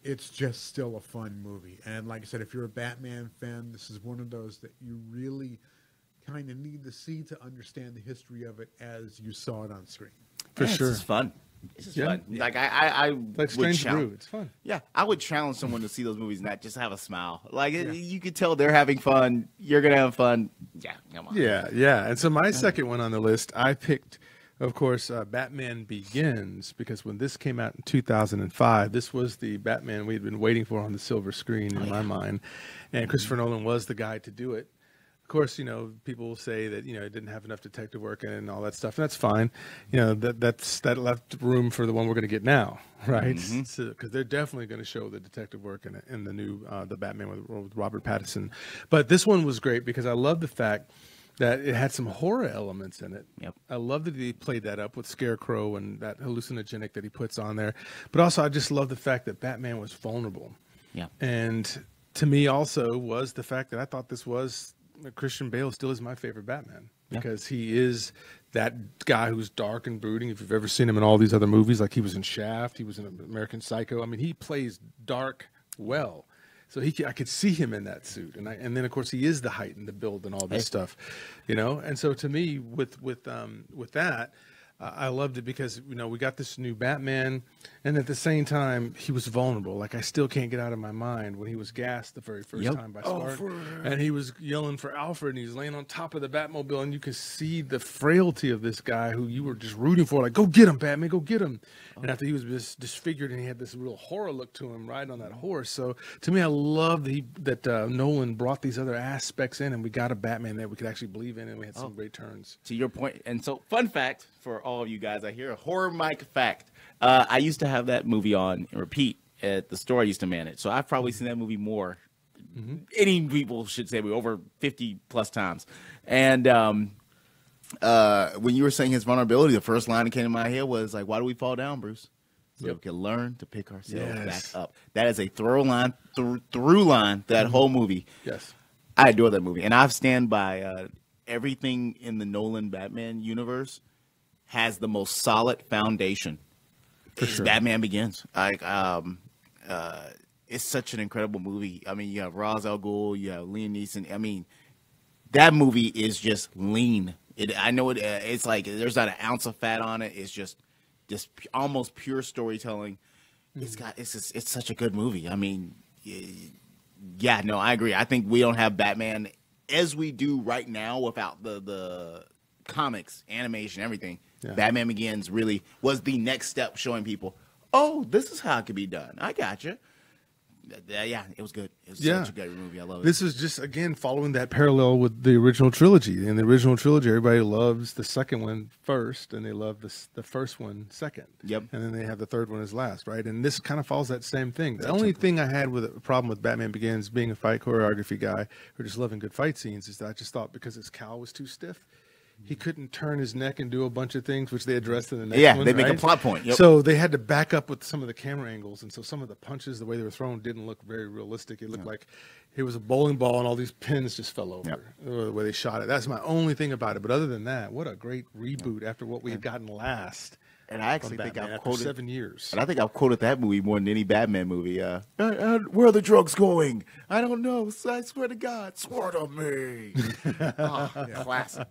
It's just still a fun movie. And like I said, if you're a Batman fan, this is one of those that you really kind of need to see to understand the history of it as you saw it on screen. For Yeah, sure. It's just fun. It's just Yeah. fun. Like I Like would Strange challenge. Brew. It's fun. Yeah, I would challenge someone to see those movies and not just have a smile. Like you could tell they're having fun. You're gonna have fun. Yeah, come on. Yeah. And so my second one on the list, I picked, of course, Batman Begins, because when this came out in 2005, this was the Batman we'd been waiting for on the silver screen in my mind. And Christopher Nolan was the guy to do it. Of course, people will say that, it didn't have enough detective work in it and all that stuff. And that's fine. That left room for the one we're going to get now, right? Because they're definitely going to show the detective work in the new the Batman with Robert Pattinson. But this one was great because I love the fact that it had some horror elements in it. Yep. I love that he played that up with Scarecrow and that hallucinogenic that he puts on there. But also, I just love the fact that Batman was vulnerable. Yeah. And to me also was the fact that I thought this was Christian Bale still is my favorite Batman because he is that guy who's dark and brooding. If you've ever seen him in all these other movies, like he was in Shaft, he was in American Psycho. I mean, he plays dark well. So I could see him in that suit, and then of course he is the height and the build and all this stuff, you know. And so to me, with that, I loved it because we got this new Batman, and at the same time he was vulnerable. Like I still can't get out of my mind when he was gassed the very first time by Spark, and he was yelling for Alfred, and he's laying on top of the Batmobile, and you could see the frailty of this guy who you were just rooting for, like go get him, Batman, go get him. And after he was disfigured and he had this real horror look to him riding on that horse. So to me, I love that Nolan brought these other aspects in, and we got a Batman that we could actually believe in, and we had some great turns. To your point, and so fun fact for all of you guys out here, a horror mic fact. I used to have that movie on and repeat at the store I used to manage. So I've probably seen that movie more. Any people should say over 50 plus times. And when you were saying his vulnerability, the first line that came to my head was like, why do we fall down, Bruce? So we can learn to pick ourselves back up. That is a through line that whole movie. Yes. I adore that movie. And I stand by everything in the Nolan Batman universe has the most solid foundation. For sure. Batman Begins. Like, it's such an incredible movie. I mean, you have Ra's al Ghul, you have Liam Neeson. I mean, that movie is just lean. I know it's like there's not an ounce of fat on it. It's just almost pure storytelling. It's such a good movie. I mean, yeah, no, I agree. I think we don't have Batman as we do right now without the comics, animation, everything. Yeah. Batman Begins really was the next step, showing people, oh, this is how it could be done. I gotcha. Yeah, it was good. It was such a good movie. I love it. This is just, again, following that parallel with the original trilogy. In the original trilogy, everybody loves the second one first, and they love the first one second. Yep. And then they have the third one as last, right? And this kind of follows that same thing. The only thing I had with a problem with Batman Begins, being a fight choreography guy or just loving good fight scenes, is that I just thought because his cowl was too stiff, he couldn't turn his neck and do a bunch of things, which they addressed in the next one. Yeah, they make a plot point. Yep. So they had to back up with some of the camera angles, and so some of the punches, the way they were thrown, didn't look very realistic. It looked like it was a bowling ball, and all these pins just fell over the way they shot it. That's my only thing about it. But other than that, what a great reboot after what we had gotten last. And I actually think I've quoted 7 years. And I think I've quoted that movie more than any Batman movie. Where are the drugs going? I don't know. I swear to God. Swear to me. Classic.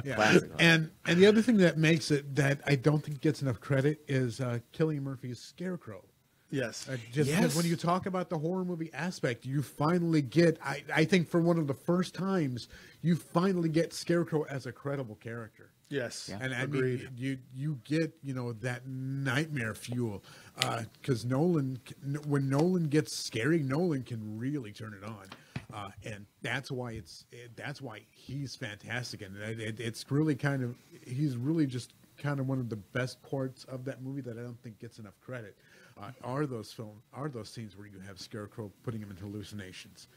Yeah. Classic. And the other thing that makes it that I don't think gets enough credit is Cillian Murphy's Scarecrow. Yes. Because when you talk about the horror movie aspect, you finally get, I think for one of the first times, you finally get Scarecrow as a credible character. Yes. And I agreed. mean, you get, that nightmare fuel. Because when Nolan gets scary, Nolan can really turn it on. And that's why he's fantastic. And it's really he's really just kind of one of the best parts of that movie that I don't think gets enough credit. Are those scenes where you have Scarecrow putting him in hallucinations?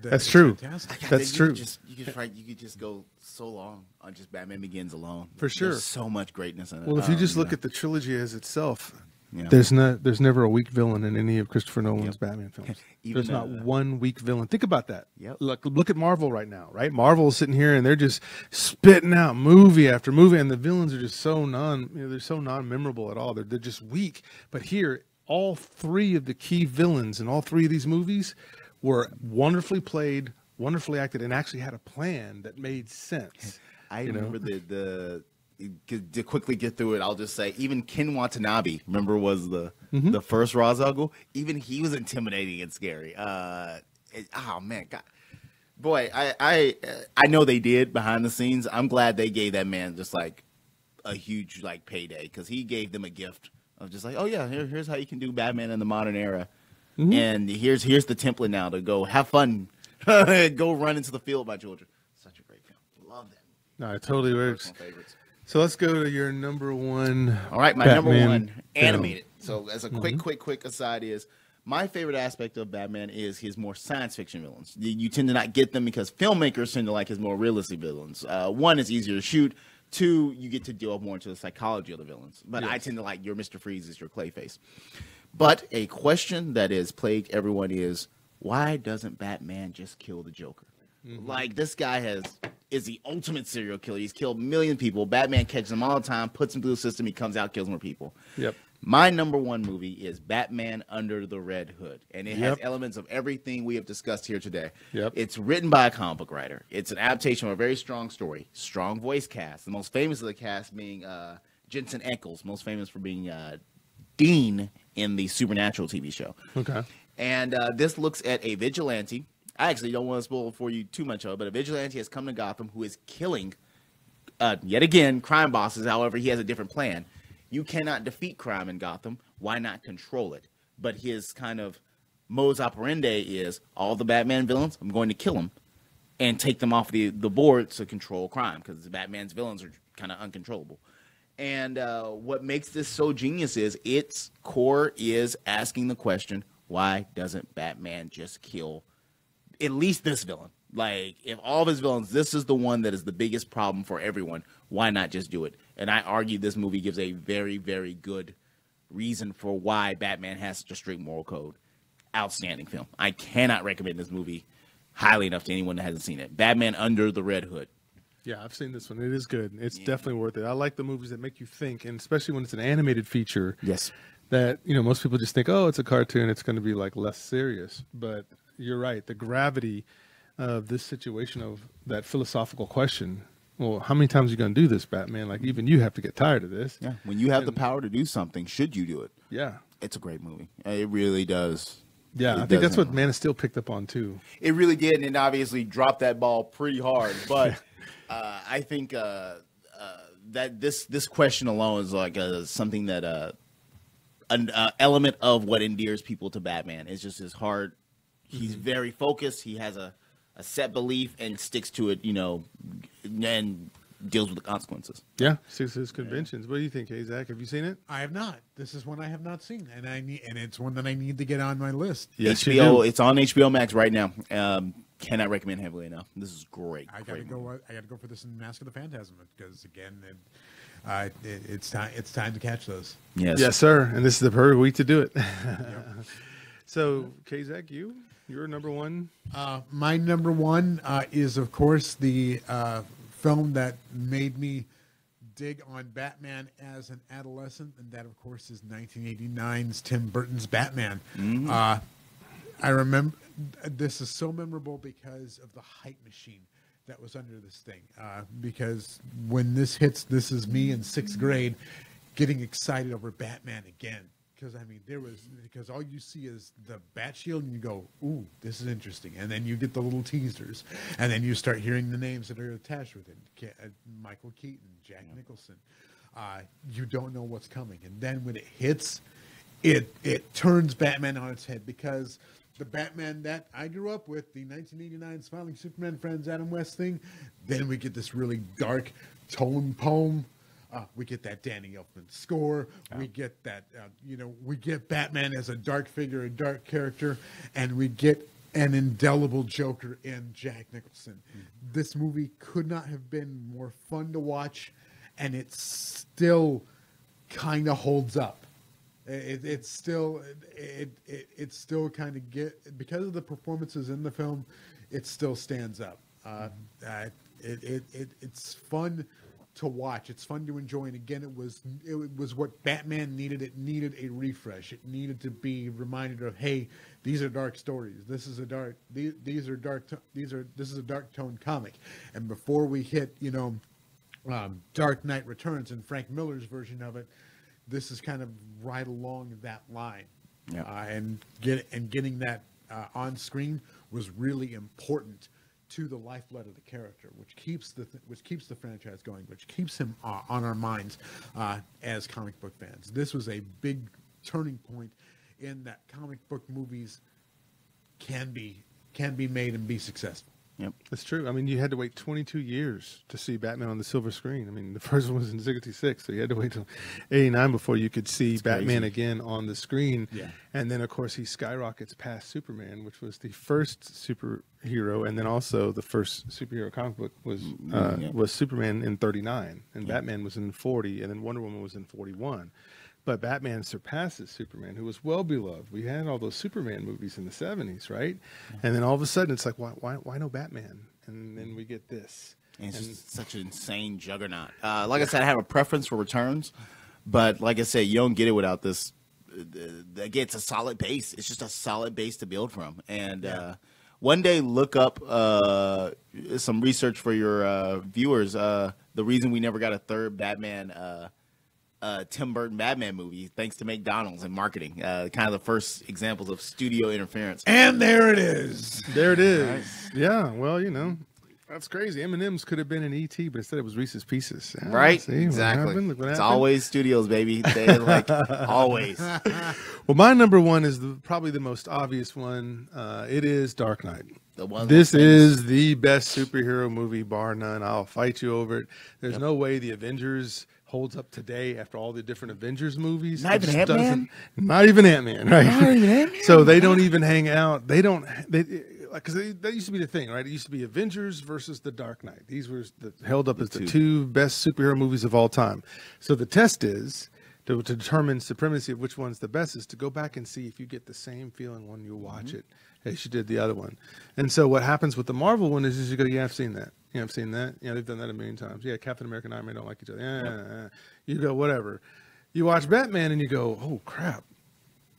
That's true. Fantastic. That's true. You could just go so long on just Batman Begins alone. For sure. There's so much greatness in it. Well, if you just look at the trilogy as itself, Yeah. there's never a weak villain in any of Christopher Nolan's Batman films. There's not one weak villain. Think about that. Yep. Look at Marvel right now, right? Marvel is sitting here and they're just spitting out movie after movie, and the villains are just so they're so non-memorable at all. They're just weak. But here, all three of the key villains in all three of these movies were wonderfully played, wonderfully acted, and actually had a plan that made sense. I remember to quickly get through it, I'll just say even Ken Watanabe, remember, was the first Ra's al Ghul. Even he was intimidating and scary. Oh man, God. Boy, I know they did behind the scenes. I'm glad they gave that man just like a huge like payday, because he gave them a gift of just like, oh yeah, here's how you can do Batman in the modern era, and here's the template now to go have fun, go run into the field, my children. Such a great film. Love that movie. No, it totally works. Favorites. So let's go to your number one. All right, my Batman number one, film. animated. So as a quick aside is, my favorite aspect of Batman is his more science fiction villains. You tend to not get them because filmmakers tend to like his more realistic villains. One, it's easier to shoot. Two, you get to delve more into the psychology of the villains. But I tend to like your Mr. Freeze is your Clayface. But a question that has plagued everyone is, why doesn't Batman just kill the Joker? Like, this guy is the ultimate serial killer. He's killed millions of people. Batman catches him all the time, puts him through the system. He comes out, kills more people. Yep. My number one movie is Batman Under the Red Hood, and it has elements of everything we have discussed here today. Yep. It's written by a comic book writer. It's an adaptation of a very strong story, strong voice cast. The most famous of the cast being Jensen Ackles, most famous for being Dean in the Supernatural TV show. Okay. And this looks at a vigilante. I actually don't want to spoil for you too much of it, but a vigilante has come to Gotham who is killing, yet again, crime bosses. However, he has a different plan. You cannot defeat crime in Gotham. Why not control it? But his kind of modus operandi is all the Batman villains, I'm going to kill them and take them off the board to control crime, because Batman's villains are kind of uncontrollable. And what makes this so genius is its core is asking the question, why doesn't Batman just kill at least this villain? Like, if all of his villains, this is the one that is the biggest problem for everyone, why not just do it? And I argue this movie gives a very, very good reason for why Batman has such a strict moral code. Outstanding film. I cannot recommend this movie highly enough to anyone that hasn't seen it. Batman Under the Red Hood. Yeah, I've seen this one. It is good. It's definitely worth it. I like the movies that make you think, and especially when it's an animated feature. Yes. That, most people just think, oh, it's a cartoon, it's going to be like less serious. But you're right. The gravity of this situation, of that philosophical question, well, how many times are you going to do this, Batman? Like, even you have to get tired of this. Yeah. When you have the power to do something, should you do it? Yeah. It's a great movie. It really does. Yeah, I think that's what Man of Steel picked up on, too. It really did, and it obviously dropped that ball pretty hard. But I think that this question alone is like something that an element of what endears people to Batman. It's just his heart. He's very focused. He has a set belief and sticks to it, and deals with the consequences. Yeah, sticks to his conventions. What do you think, Zach? Have you seen it? I have not. This is one I have not seen, and it's one that I need to get on my list. Yes, HBO. It's on HBO Max right now. Cannot recommend heavily enough. This is great. I gotta go for this in Mask of the Phantasm, because again, it's time to catch those. Yes, sir. And this is the perfect week to do it. So, Zach, you're number one. My number one is, of course, the film that made me dig on Batman as an adolescent, and that, of course, is 1989's Tim Burton's Batman. I remember this is so memorable because of the hype machine that was under this thing. Because when this hits, this is me in 6th grade getting excited over Batman again. Because all you see is the Bat Shield, and you go, ooh, this is interesting. And then you get the little teasers, and then you start hearing the names that are attached with it. Michael Keaton, Jack Nicholson. You don't know what's coming. And then when it hits, it turns Batman on its head, because the Batman that I grew up with, the 1989 Smiling Superman Friends Adam West thing, then we get this really dark tone poem. We get that Danny Elfman score. We get that, we get Batman as a dark figure, a dark character, and we get an indelible Joker in Jack Nicholson. This movie could not have been more fun to watch, and it still kind of holds up. It still kind of because of the performances in the film, it still stands up. It's fun to watch. It's fun to enjoy, and again, it was what Batman needed. It needed a refresh. It needed to be reminded of, hey, these are dark stories. This is a dark tone comic. And before we hit, Dark Knight Returns and Frank Miller's version of it, this is kind of right along that line. Yeah. And getting that on screen was really important to the lifeblood of the character, which keeps the franchise going, which keeps him on our minds as comic book fans. This was a big turning point in that comic book movies can be made and be successful. Yep, that's true. I mean, you had to wait 22 years to see Batman on the silver screen. I mean, the first one was in '66, so you had to wait till '89 before you could see Batman again on the screen. Yeah. And then, of course, he skyrockets past Superman, which was the first superhero, and then also the first superhero comic book was Superman in '39, and Batman was in '40, and then Wonder Woman was in '41. But Batman surpasses Superman, who was well beloved. We had all those Superman movies in the '70s, right? And then all of a sudden, it's like, why no Batman? and then we get this. And it's just such an insane juggernaut. Like I said, I have a preference for Returns, but like I said, you don't get it without this. Again, it's a solid base. It's just a solid base to build from. And one day, look up some research for your viewers. The reason we never got a third Batman, Tim Burton Batman movie, thanks to McDonald's and marketing. Kind of the first examples of studio interference. And there it is. There it is. Right. Yeah, well, you know. That's crazy. M&M's could have been an E.T., but instead it was Reese's Pieces. Yeah, right? See, exactly. What happened? It's always studios, baby. They're like, always. Well, my number one is probably the most obvious one. It is Dark Knight. This is the best superhero movie, bar none. I'll fight you over it. There's no way the Avengers holds up today after all the different Avengers movies. Not even Ant-Man? Not even Ant-Man, right? Not even Ant-Man? So they don't even hang out. Because that used to be the thing, right? It used to be Avengers versus The Dark Knight. These were held up as the two best superhero movies of all time. So the test is to determine supremacy of which one's the best is to go back and see if you get the same feeling when you watch it as you did the other one. And so what happens with the Marvel one is you go, yeah, I've seen that. Yeah, I've seen that. Yeah, they've done that a million times. Yeah, Captain America and Iron Man don't like each other. Yeah. You go, whatever. You watch Batman and you go, oh, crap.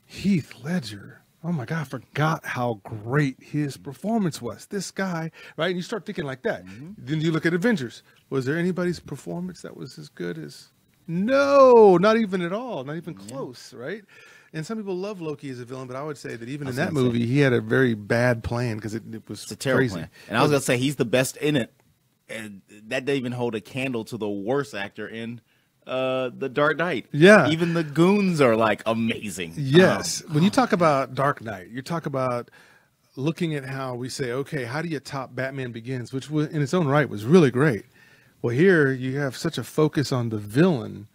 Heath Ledger. Oh my God, I forgot how great his performance was. This guy, right? And you start thinking like that. Then you look at Avengers. Was there anybody's performance that was as good as? No, not even at all. Not even close, right? And some people love Loki as a villain, but I would say that even in that movie, he had a very bad plan because it was a terrible crazy. Plan. And I was going to say, he's the best in it. And that didn't even hold a candle to the worst actor in The Dark Knight. Yeah. Even the goons are like amazing. Yes. When you talk about Dark Knight, you talk about looking at how we say, okay, how do you top Batman Begins, which in its own right was really great. Well, here you have such a focus on the villain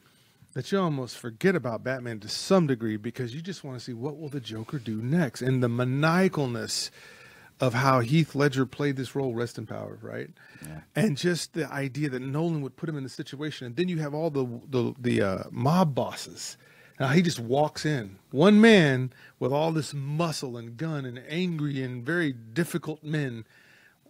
that you almost forget about Batman to some degree because you just want to see what will the Joker do next. And the maniacalness of how Heath Ledger played this role, rest in power, right? Yeah. And just the idea that Nolan would put him in the situation. And then you have all the mob bosses. Now he just walks in, one man with all this muscle and gun and angry and very difficult men,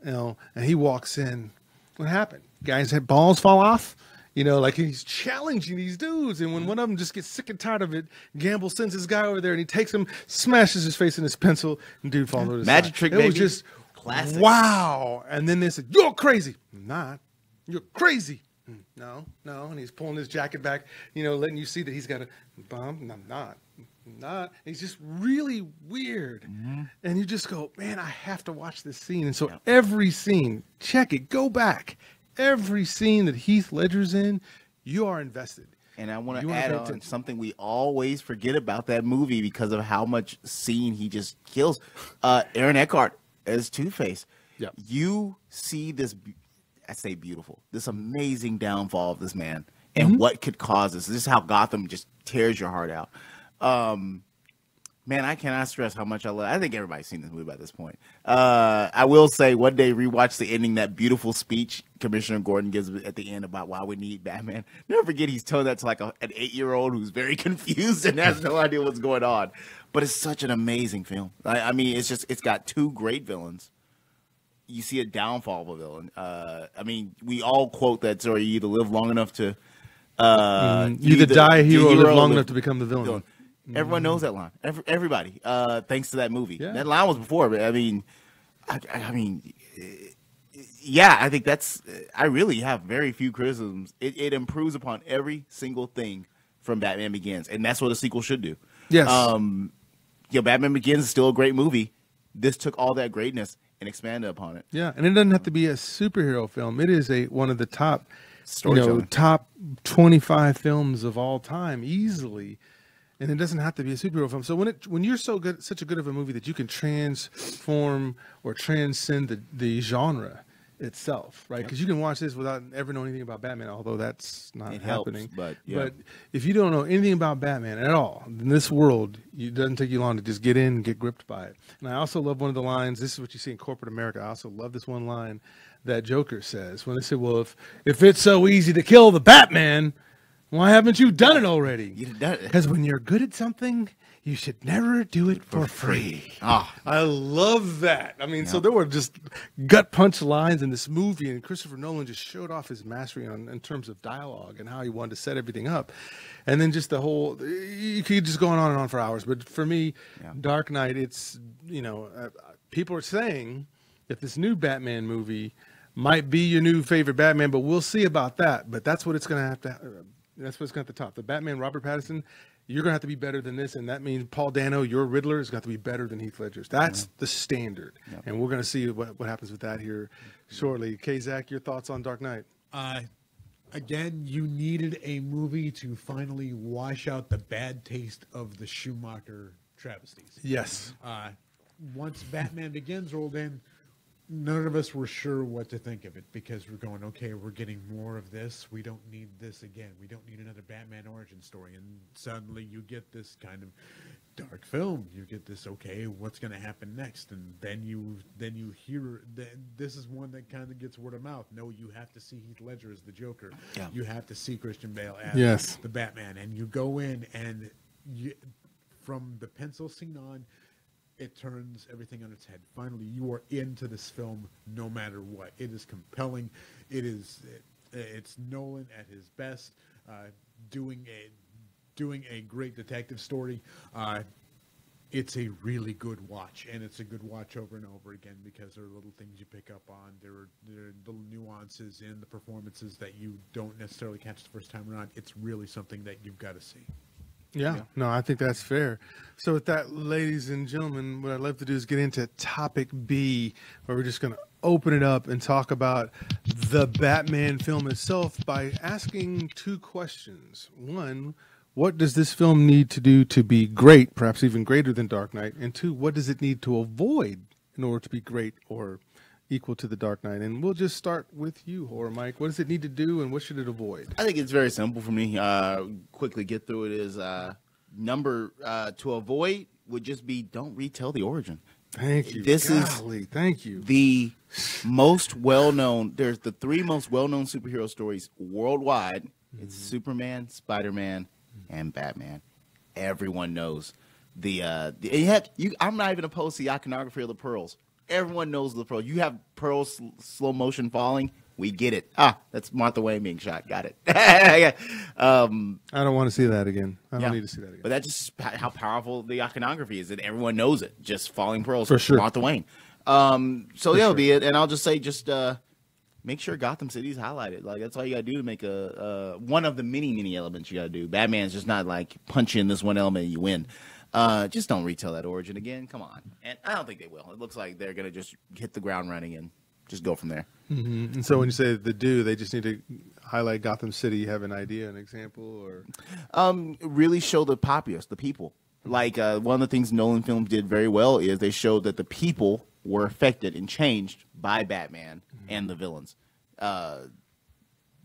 you know, and he walks in. What happened? Guys had balls fall off. You know, like he's challenging these dudes. And when one of them just gets sick and tired of it, Gamble sends this guy over there and he takes him, smashes his face in his pencil, and dude falls over the Magic side. trick, It baby. was just, Classic. wow. And then they said, you're crazy. I'm not. You're crazy. No. And he's pulling his jacket back, you know, letting you see that he's got a bomb. I'm not. He's just really weird. And you just go, man, I have to watch this scene. And so every scene, check it, go back. Every scene that Heath Ledger's in, you are invested. And I want to add on something we always forget about that movie because of how much scene he just kills. Aaron Eckhart as Two-Face. Yep. You see this, I say beautiful, this amazing downfall of this man and what could cause this. This is how Gotham just tears your heart out. Man, I cannot stress how much I love. I think everybody's seen this movie by this point. I will say, one day rewatch the ending, that beautiful speech Commissioner Gordon gives at the end about why we need Batman. Never forget he's telling that to like an 8-year-old who's very confused and has no idea what's going on. But it's such an amazing film. I mean, it's got two great villains. You see a downfall of a villain. I mean, we all quote that story: you either live long enough to you either die a hero or live long enough to become the villain. Everyone knows that line. Everybody, thanks to that movie. Yeah. That line was before, but I mean, yeah, I think that's. I really have very few criticisms. It improves upon every single thing from Batman Begins, and that's what a sequel should do. Yes. Batman Begins is still a great movie. This took all that greatness and expanded upon it. Yeah, and it doesn't have to be a superhero film. It is one of the top, Storytelling. top 25 films of all time, easily. And it doesn't have to be a superhero film. So when you're such a good of a movie that you can transform or transcend the genre itself, right? Because you can watch this without ever knowing anything about Batman, although that's not happening. But if you don't know anything about Batman at all in this world, it doesn't take you long to just get in and get gripped by it. And I also love one of the lines. This is what you see in corporate America. I also love this one line that Joker says when they say, "Well, if it's so easy to kill the Batman, why haven't you done it already?" You've done it. Because when you're good at something, you should never do it for free. Ah, I love that. I mean, so there were just gut punch lines in this movie, and Christopher Nolan just showed off his mastery in terms of dialogue and how he wanted to set everything up. And then just the whole, you could just go on and on for hours. But for me, Dark Knight, it's, people are saying that this new Batman movie might be your new favorite Batman, but we'll see about that. But that's what it's going to have to, that's what's going to have to top. The Batman, Robert Pattinson, you're going to have to be better than this. And that means Paul Dano, your Riddler, is going to have to be better than Heath Ledger's. That's the standard. Yep. And we're going to see what happens with that here shortly. Zach, your thoughts on Dark Knight? Again, you needed a movie to finally wash out the bad taste of the Schumacher travesties. Yes. Once Batman Begins rolled in, none of us were sure what to think of it because we're going, okay, we're getting more of this. We don't need this again. We don't need another Batman origin story. And suddenly you get this kind of dark film. You get this, okay, what's going to happen next? And then you hear that this is one that kind of gets word of mouth. No, you have to see Heath Ledger as the Joker. Yeah. You have to see Christian Bale as the Batman. And you go in and from the pencil scene on, it turns everything on its head. Finally, you are into this film no matter what. It is compelling. It's Nolan at his best, doing a great detective story. It's a really good watch, and it's a good watch over and over again because there are little things you pick up on. There are little nuances in the performances that you don't necessarily catch the first time around. It's really something that you've got to see. Yeah, no, I think that's fair. So with that, ladies and gentlemen, what I'd love to do is get into topic B, where we're just going to open it up and talk about the Batman film itself by asking two questions. One, what does this film need to do to be great, perhaps even greater than Dark Knight? And two, what does it need to avoid in order to be great or equal to the Dark Knight? And we'll just start with you, Horror Mike. What does it need to do and what should it avoid? I think it's very simple for me. Quickly get through it is number to avoid would just be don't retell the origin. Thank you. Thank you. The most well-known, there's the three most well-known superhero stories worldwide. It's Superman, Spider-Man, and Batman. Everyone knows I'm not even opposed to the iconography of the pearls. Everyone knows the pearl. You have pearls slow motion falling. We get it. That's Martha Wayne being shot. Got it. I don't want to see that again. I don't need to see that again. But that's just how powerful the iconography is. That everyone knows it. Just falling pearls. For sure. Martha Wayne. So that'll be it. And I'll just say, make sure Gotham City's highlighted. Like that's all you gotta do to make one of the many elements you gotta do. Batman's just not like punch in this one element and you win. Just don't retell that origin again. Come on. And I don't think they will. It looks like they're going to just hit the ground running and just go from there. Mm-hmm. And so when you say they just need to highlight Gotham City, have an idea, an example, or? Really show the populace, the people. Like one of the things Nolan films did very well is they showed that the people were affected and changed by Batman and the villains.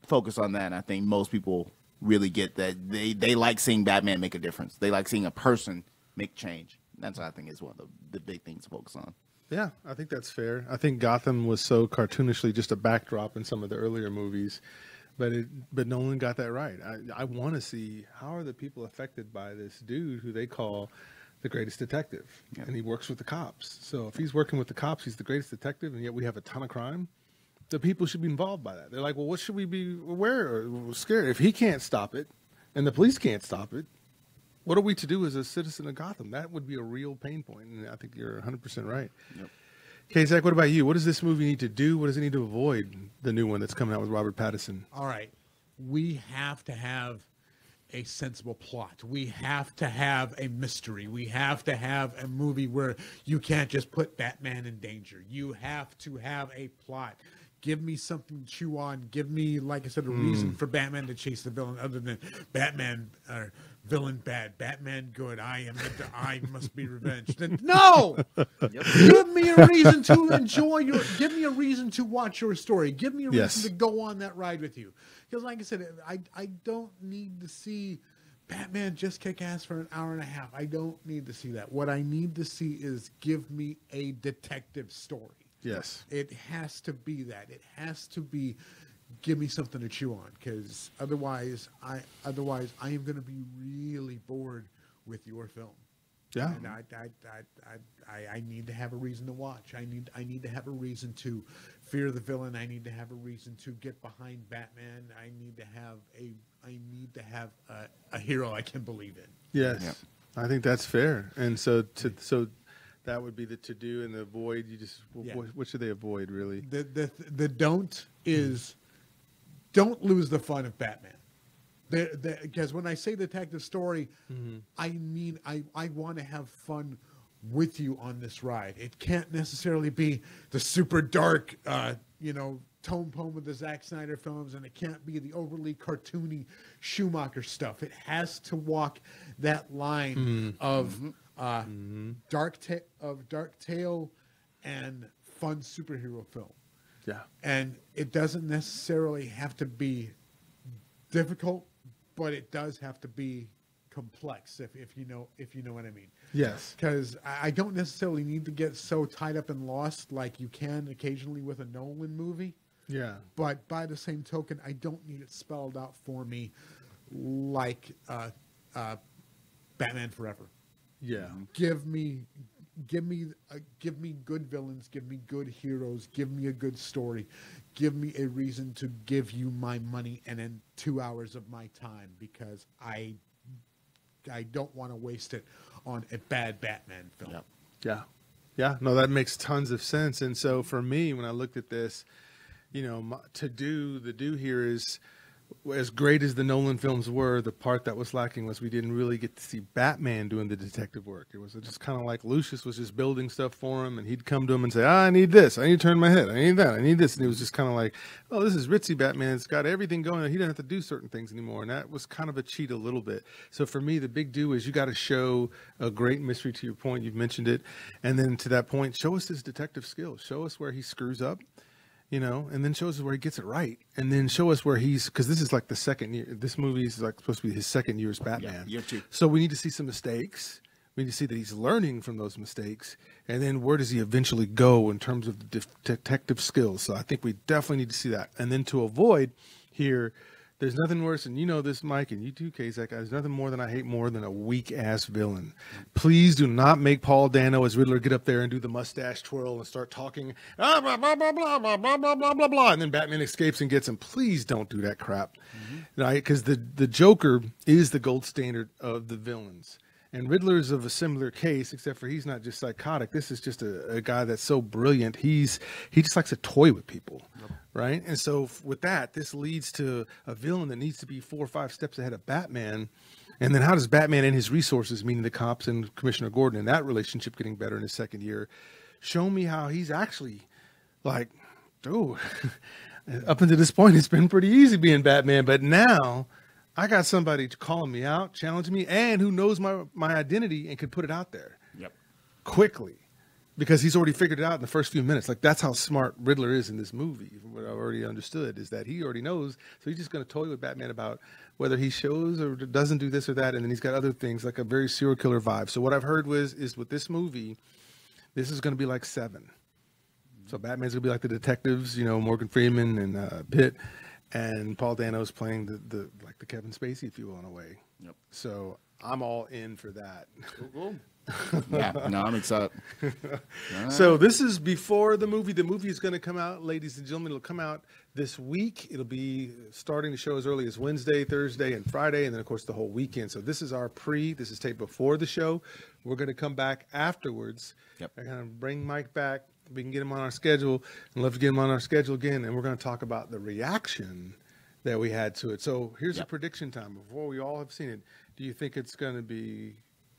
Focus on that. And I think most people really get that they like seeing Batman make a difference. They like seeing a person make change. That's what I think is one of the big things to focus on. Yeah, I think that's fair. I think Gotham was so cartoonishly just a backdrop in some of the earlier movies, but Nolan got that right. I want to see how are the people affected by this dude who they call the greatest detective, and he works with the cops. So if he's working with the cops, he's the greatest detective, and yet we have a ton of crime. The people should be involved by that. They're like, well, what should we be aware or scared? If he can't stop it and the police can't stop it, what are we to do as a citizen of Gotham? That would be a real pain point, and I think you're 100% right. Yep. Okay, Zach, what about you? What does this movie need to do? What does it need to avoid, the new one that's coming out with Robert Pattinson? All right. We have to have a sensible plot. We have to have a mystery. We have to have a movie where you can't just put Batman in danger. You have to have a plot. Give me something to chew on. Give me, like I said, a reason for Batman to chase the villain other than Batman villain bad, Batman good. I must be revenged. No! Give me a reason to give me a reason to watch your story. Give me a reason to go on that ride with you. Because like I said, I don't need to see Batman just kick ass for an hour and a half. I don't need to see that. What I need to see is give me a detective story. Yes. It has to be that. It has to be give me something to chew on, because otherwise I am going to be really bored with your film. Yeah. And I need to have a reason to watch. I need to have a reason to fear the villain. I need to have a reason to get behind Batman. I need to have a hero I can believe in. Yes. Yep. I think that's fair. And so that would be the to do and the avoid. You just Yeah. what should they avoid really? The don't is don't lose the fun of Batman. Because when I say detective story, I mean I want to have fun with you on this ride. It can't necessarily be the super dark, tone poem of the Zack Snyder films, and it can't be the overly cartoony Schumacher stuff. It has to walk that line of dark tale and fun superhero film. Yeah. And it doesn't necessarily have to be difficult, but it does have to be complex, if you know what I mean. Yes. Because I don't necessarily need to get so tied up and lost like you can occasionally with a Nolan movie. Yeah. But by the same token, I don't need it spelled out for me like Batman Forever. Yeah. Give me good villains, give me good heroes, give me a good story, give me a reason to give you my money and in 2 hours of my time, because I don't want to waste it on a bad Batman film. Yep. Yeah. Yeah. No, that makes tons of sense. And so for me, when I looked at this, the do here is, as great as the Nolan films were, the part that was lacking was we didn't really get to see Batman doing the detective work. It was just kind of like Lucius was just building stuff for him, and he'd come to him and say, I need this. I need to turn my head. I need that. I need this. And it was just kind of like, oh, this is ritzy Batman. It's got everything going on. He doesn't have to do certain things anymore. And that was kind of a cheat a little bit. So for me, the big do is you got to show a great mystery, to your point. You've mentioned it. And then to that point, show us his detective skills. Show us where he screws up. And then shows us where he gets it right, and then show us where because this is like the second year. This movie is like supposed to be his second year as Batman. Yeah, year 2. So we need to see some mistakes. We need to see that he's learning from those mistakes, and then where does he eventually go in terms of the detective skills? So I think we definitely need to see that, and then to avoid here. There's nothing worse, and you know this, Mike, and you too, Kazak. There's nothing more than I hate more than a weak-ass villain. Please do not make Paul Dano as Riddler get up there and do the mustache twirl and start talking, blah, blah, blah, blah, blah, blah, blah, blah, blah, blah, and then Batman escapes and gets him. Please don't do that crap. Right? Because the Joker is the gold standard of the villains. And Riddler's of a similar case, except for he's not just psychotic. This is just a guy that's so brilliant. He just likes to toy with people, right? And so with that, this leads to a villain that needs to be 4 or 5 steps ahead of Batman. And then how does Batman and his resources, meaning the cops and Commissioner Gordon, and that relationship getting better in his second year, show me how he's actually like, oh, up until this point, it's been pretty easy being Batman, but now I got somebody calling me out, challenging me, and who knows my identity and could put it out there quickly, because he's already figured it out in the first few minutes. Like, that's how smart Riddler is in this movie. What I already understood is that he already knows, so he's just going to toy with Batman about whether he shows or doesn't do this or that, and then he's got other things, like a very serial killer vibe. So what I've heard is with this movie, this is going to be like Seven. So Batman's going to be like the detectives, Morgan Freeman and Pitt. And Paul Dano's playing the Kevin Spacey, if you will, in a way. Yep. So I'm all in for that. Cool. Yeah, no, I'm excited. So this is before the movie. The movie is going to come out, ladies and gentlemen. It'll come out this week. It'll be starting the show as early as Wednesday, Thursday, and Friday, and then, of course, the whole weekend. So this is our This is taped before the show. We're going to come back afterwards. Yep. I'm going to bring Mike back. We can get him on our schedule, and love to get him on our schedule again. And we're going to talk about the reaction that we had to it. So here's a prediction time. Before we all have seen it, do you think it's going to be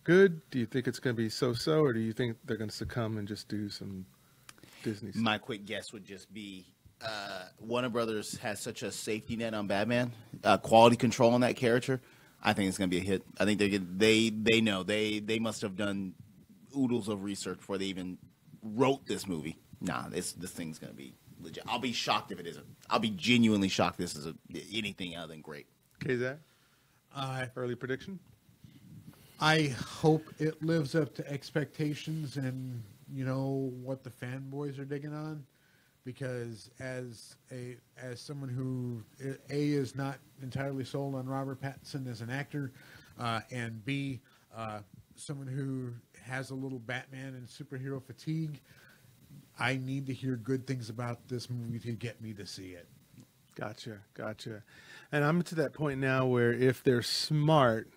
good? Do you think it's going to be so-so? Or do you think they're going to succumb and just do some Disney stuff? My quick guess would just be Warner Brothers has such a safety net on Batman, quality control on that character. I think it's going to be a hit. I think they know. They must have done oodles of research before they even wrote this movie. Nah, this thing's gonna be legit. I'll be shocked if it isn't. I'll be genuinely shocked this is anything other than great. Okay, Zach? Early prediction? I hope it lives up to expectations and what the fanboys are digging on, because as someone who is not entirely sold on Robert Pattinson as an actor, and B, someone who has a little Batman and superhero fatigue, I need to hear good things about this movie to get me to see it. Gotcha. And I'm to that point now where if they're smart,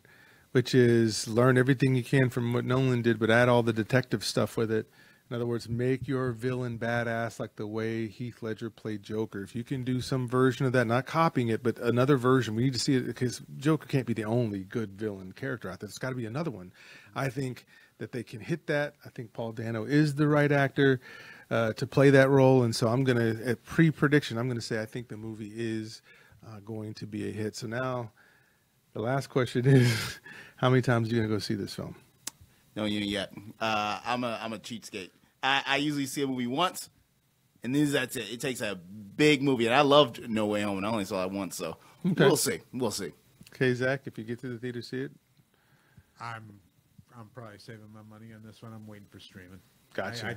which is learn everything you can from what Nolan did, but add all the detective stuff with it. In other words, make your villain badass like the way Heath Ledger played Joker. If you can do some version of that, not copying it, but another version, we need to see it because Joker can't be the only good villain character out there. There's got to be another one. I think that they can hit that. I think Paul Dano is the right actor to play that role. And so I'm going to, at pre-prediction, I'm going to say I think the movie is going to be a hit. So now the last question is, how many times are you going to go see this film? No, you ain't yet. I'm a cheapskate. I usually see a movie once, and that's it. It takes a big movie, and I loved No Way Home, and I only saw it once, so we'll see. Okay, Zach, if you get to the theater, see it. I'm probably saving my money on this one. I'm waiting for streaming. Gotcha.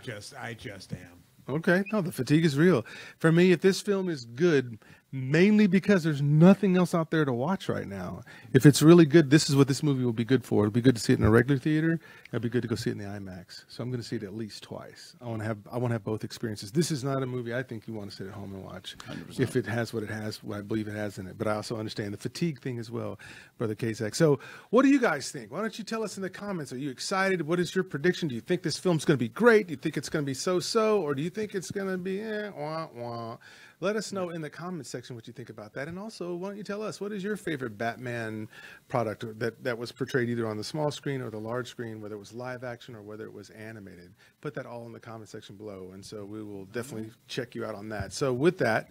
I just am. Okay. No, the fatigue is real. For me, if this film is good, mainly because there's nothing else out there to watch right now. If it's really good, this is what this movie will be good for. It'll be good to see it in a regular theater. It'll be good to go see it in the IMAX. So I'm going to see it at least twice. I want to have both experiences. This is not a movie I think you want to sit at home and watch 100%. If it has what it has, what I believe it has in it. But I also understand the fatigue thing as well, Brother Kazak. So what do you guys think? Why don't you tell us in the comments? Are you excited? What is your prediction? Do you think this film's going to be great? Do you think it's going to be so-so? Or do you think it's going to be wah, wah? Let us know in the comment section what you think about that. And also, why don't you tell us, what is your favorite Batman product that was portrayed either on the small screen or the large screen, whether it was live action or whether it was animated? Put that all in the comment section below. And so we will definitely check you out on that. So with that,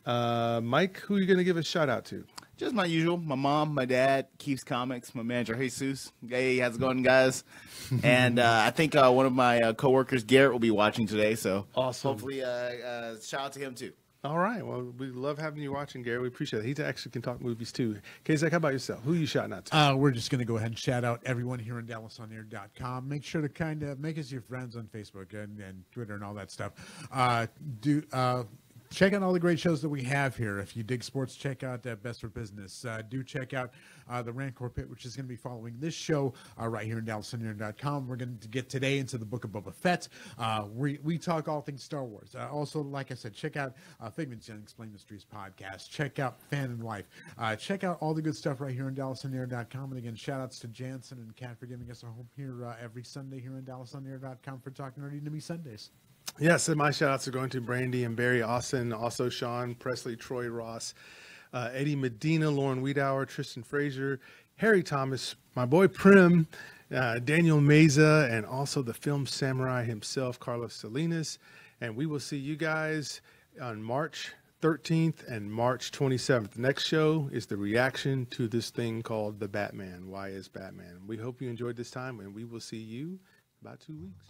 Mike, who are you going to give a shout out to? Just my usual. My mom, my dad, Keeps Comics, my manager, Jesus. Hey, how's it going, guys? And I think one of my coworkers, Garrett, will be watching today. So awesome. Hopefully, shout out to him, too. All right. Well, we love having you watching, Gary. We appreciate it. He actually can talk movies, too. Kazak, how about yourself? Who are you shouting out to? We're just going to go ahead and shout out everyone here on DallasOnAir.com. Make sure to kind of make us your friends on Facebook and Twitter and all that stuff. Check out all the great shows that we have here. If you dig sports, check out Best for Business. Do check out the Rancor Pit, which is going to be following this show right here in DallasOnAir.com. We're going to get today into the Book of Boba Fett. We talk all things Star Wars. Also, like I said, check out Figment's Explain Mysteries podcast. Check out Fan and Wife. Check out all the good stuff right here on DallasOnAir.com. And again, shout outs to Jansen and Kat for giving us a home here every Sunday here on DallasOnAir.com for Talking Nerdy to Me Sundays. Yes, and my shout-outs are going to Brandy and Barry Austin, also Sean, Presley, Troy Ross, Eddie Medina, Lauren Wiedauer, Tristan Frazier, Harry Thomas, my boy Prim, Daniel Meza, and also the film samurai himself, Carlos Salinas. And we will see you guys on March 13th and March 27th. The next show is the reaction to this thing called The Batman. Why is Batman? We hope you enjoyed this time, and we will see you in about 2 weeks.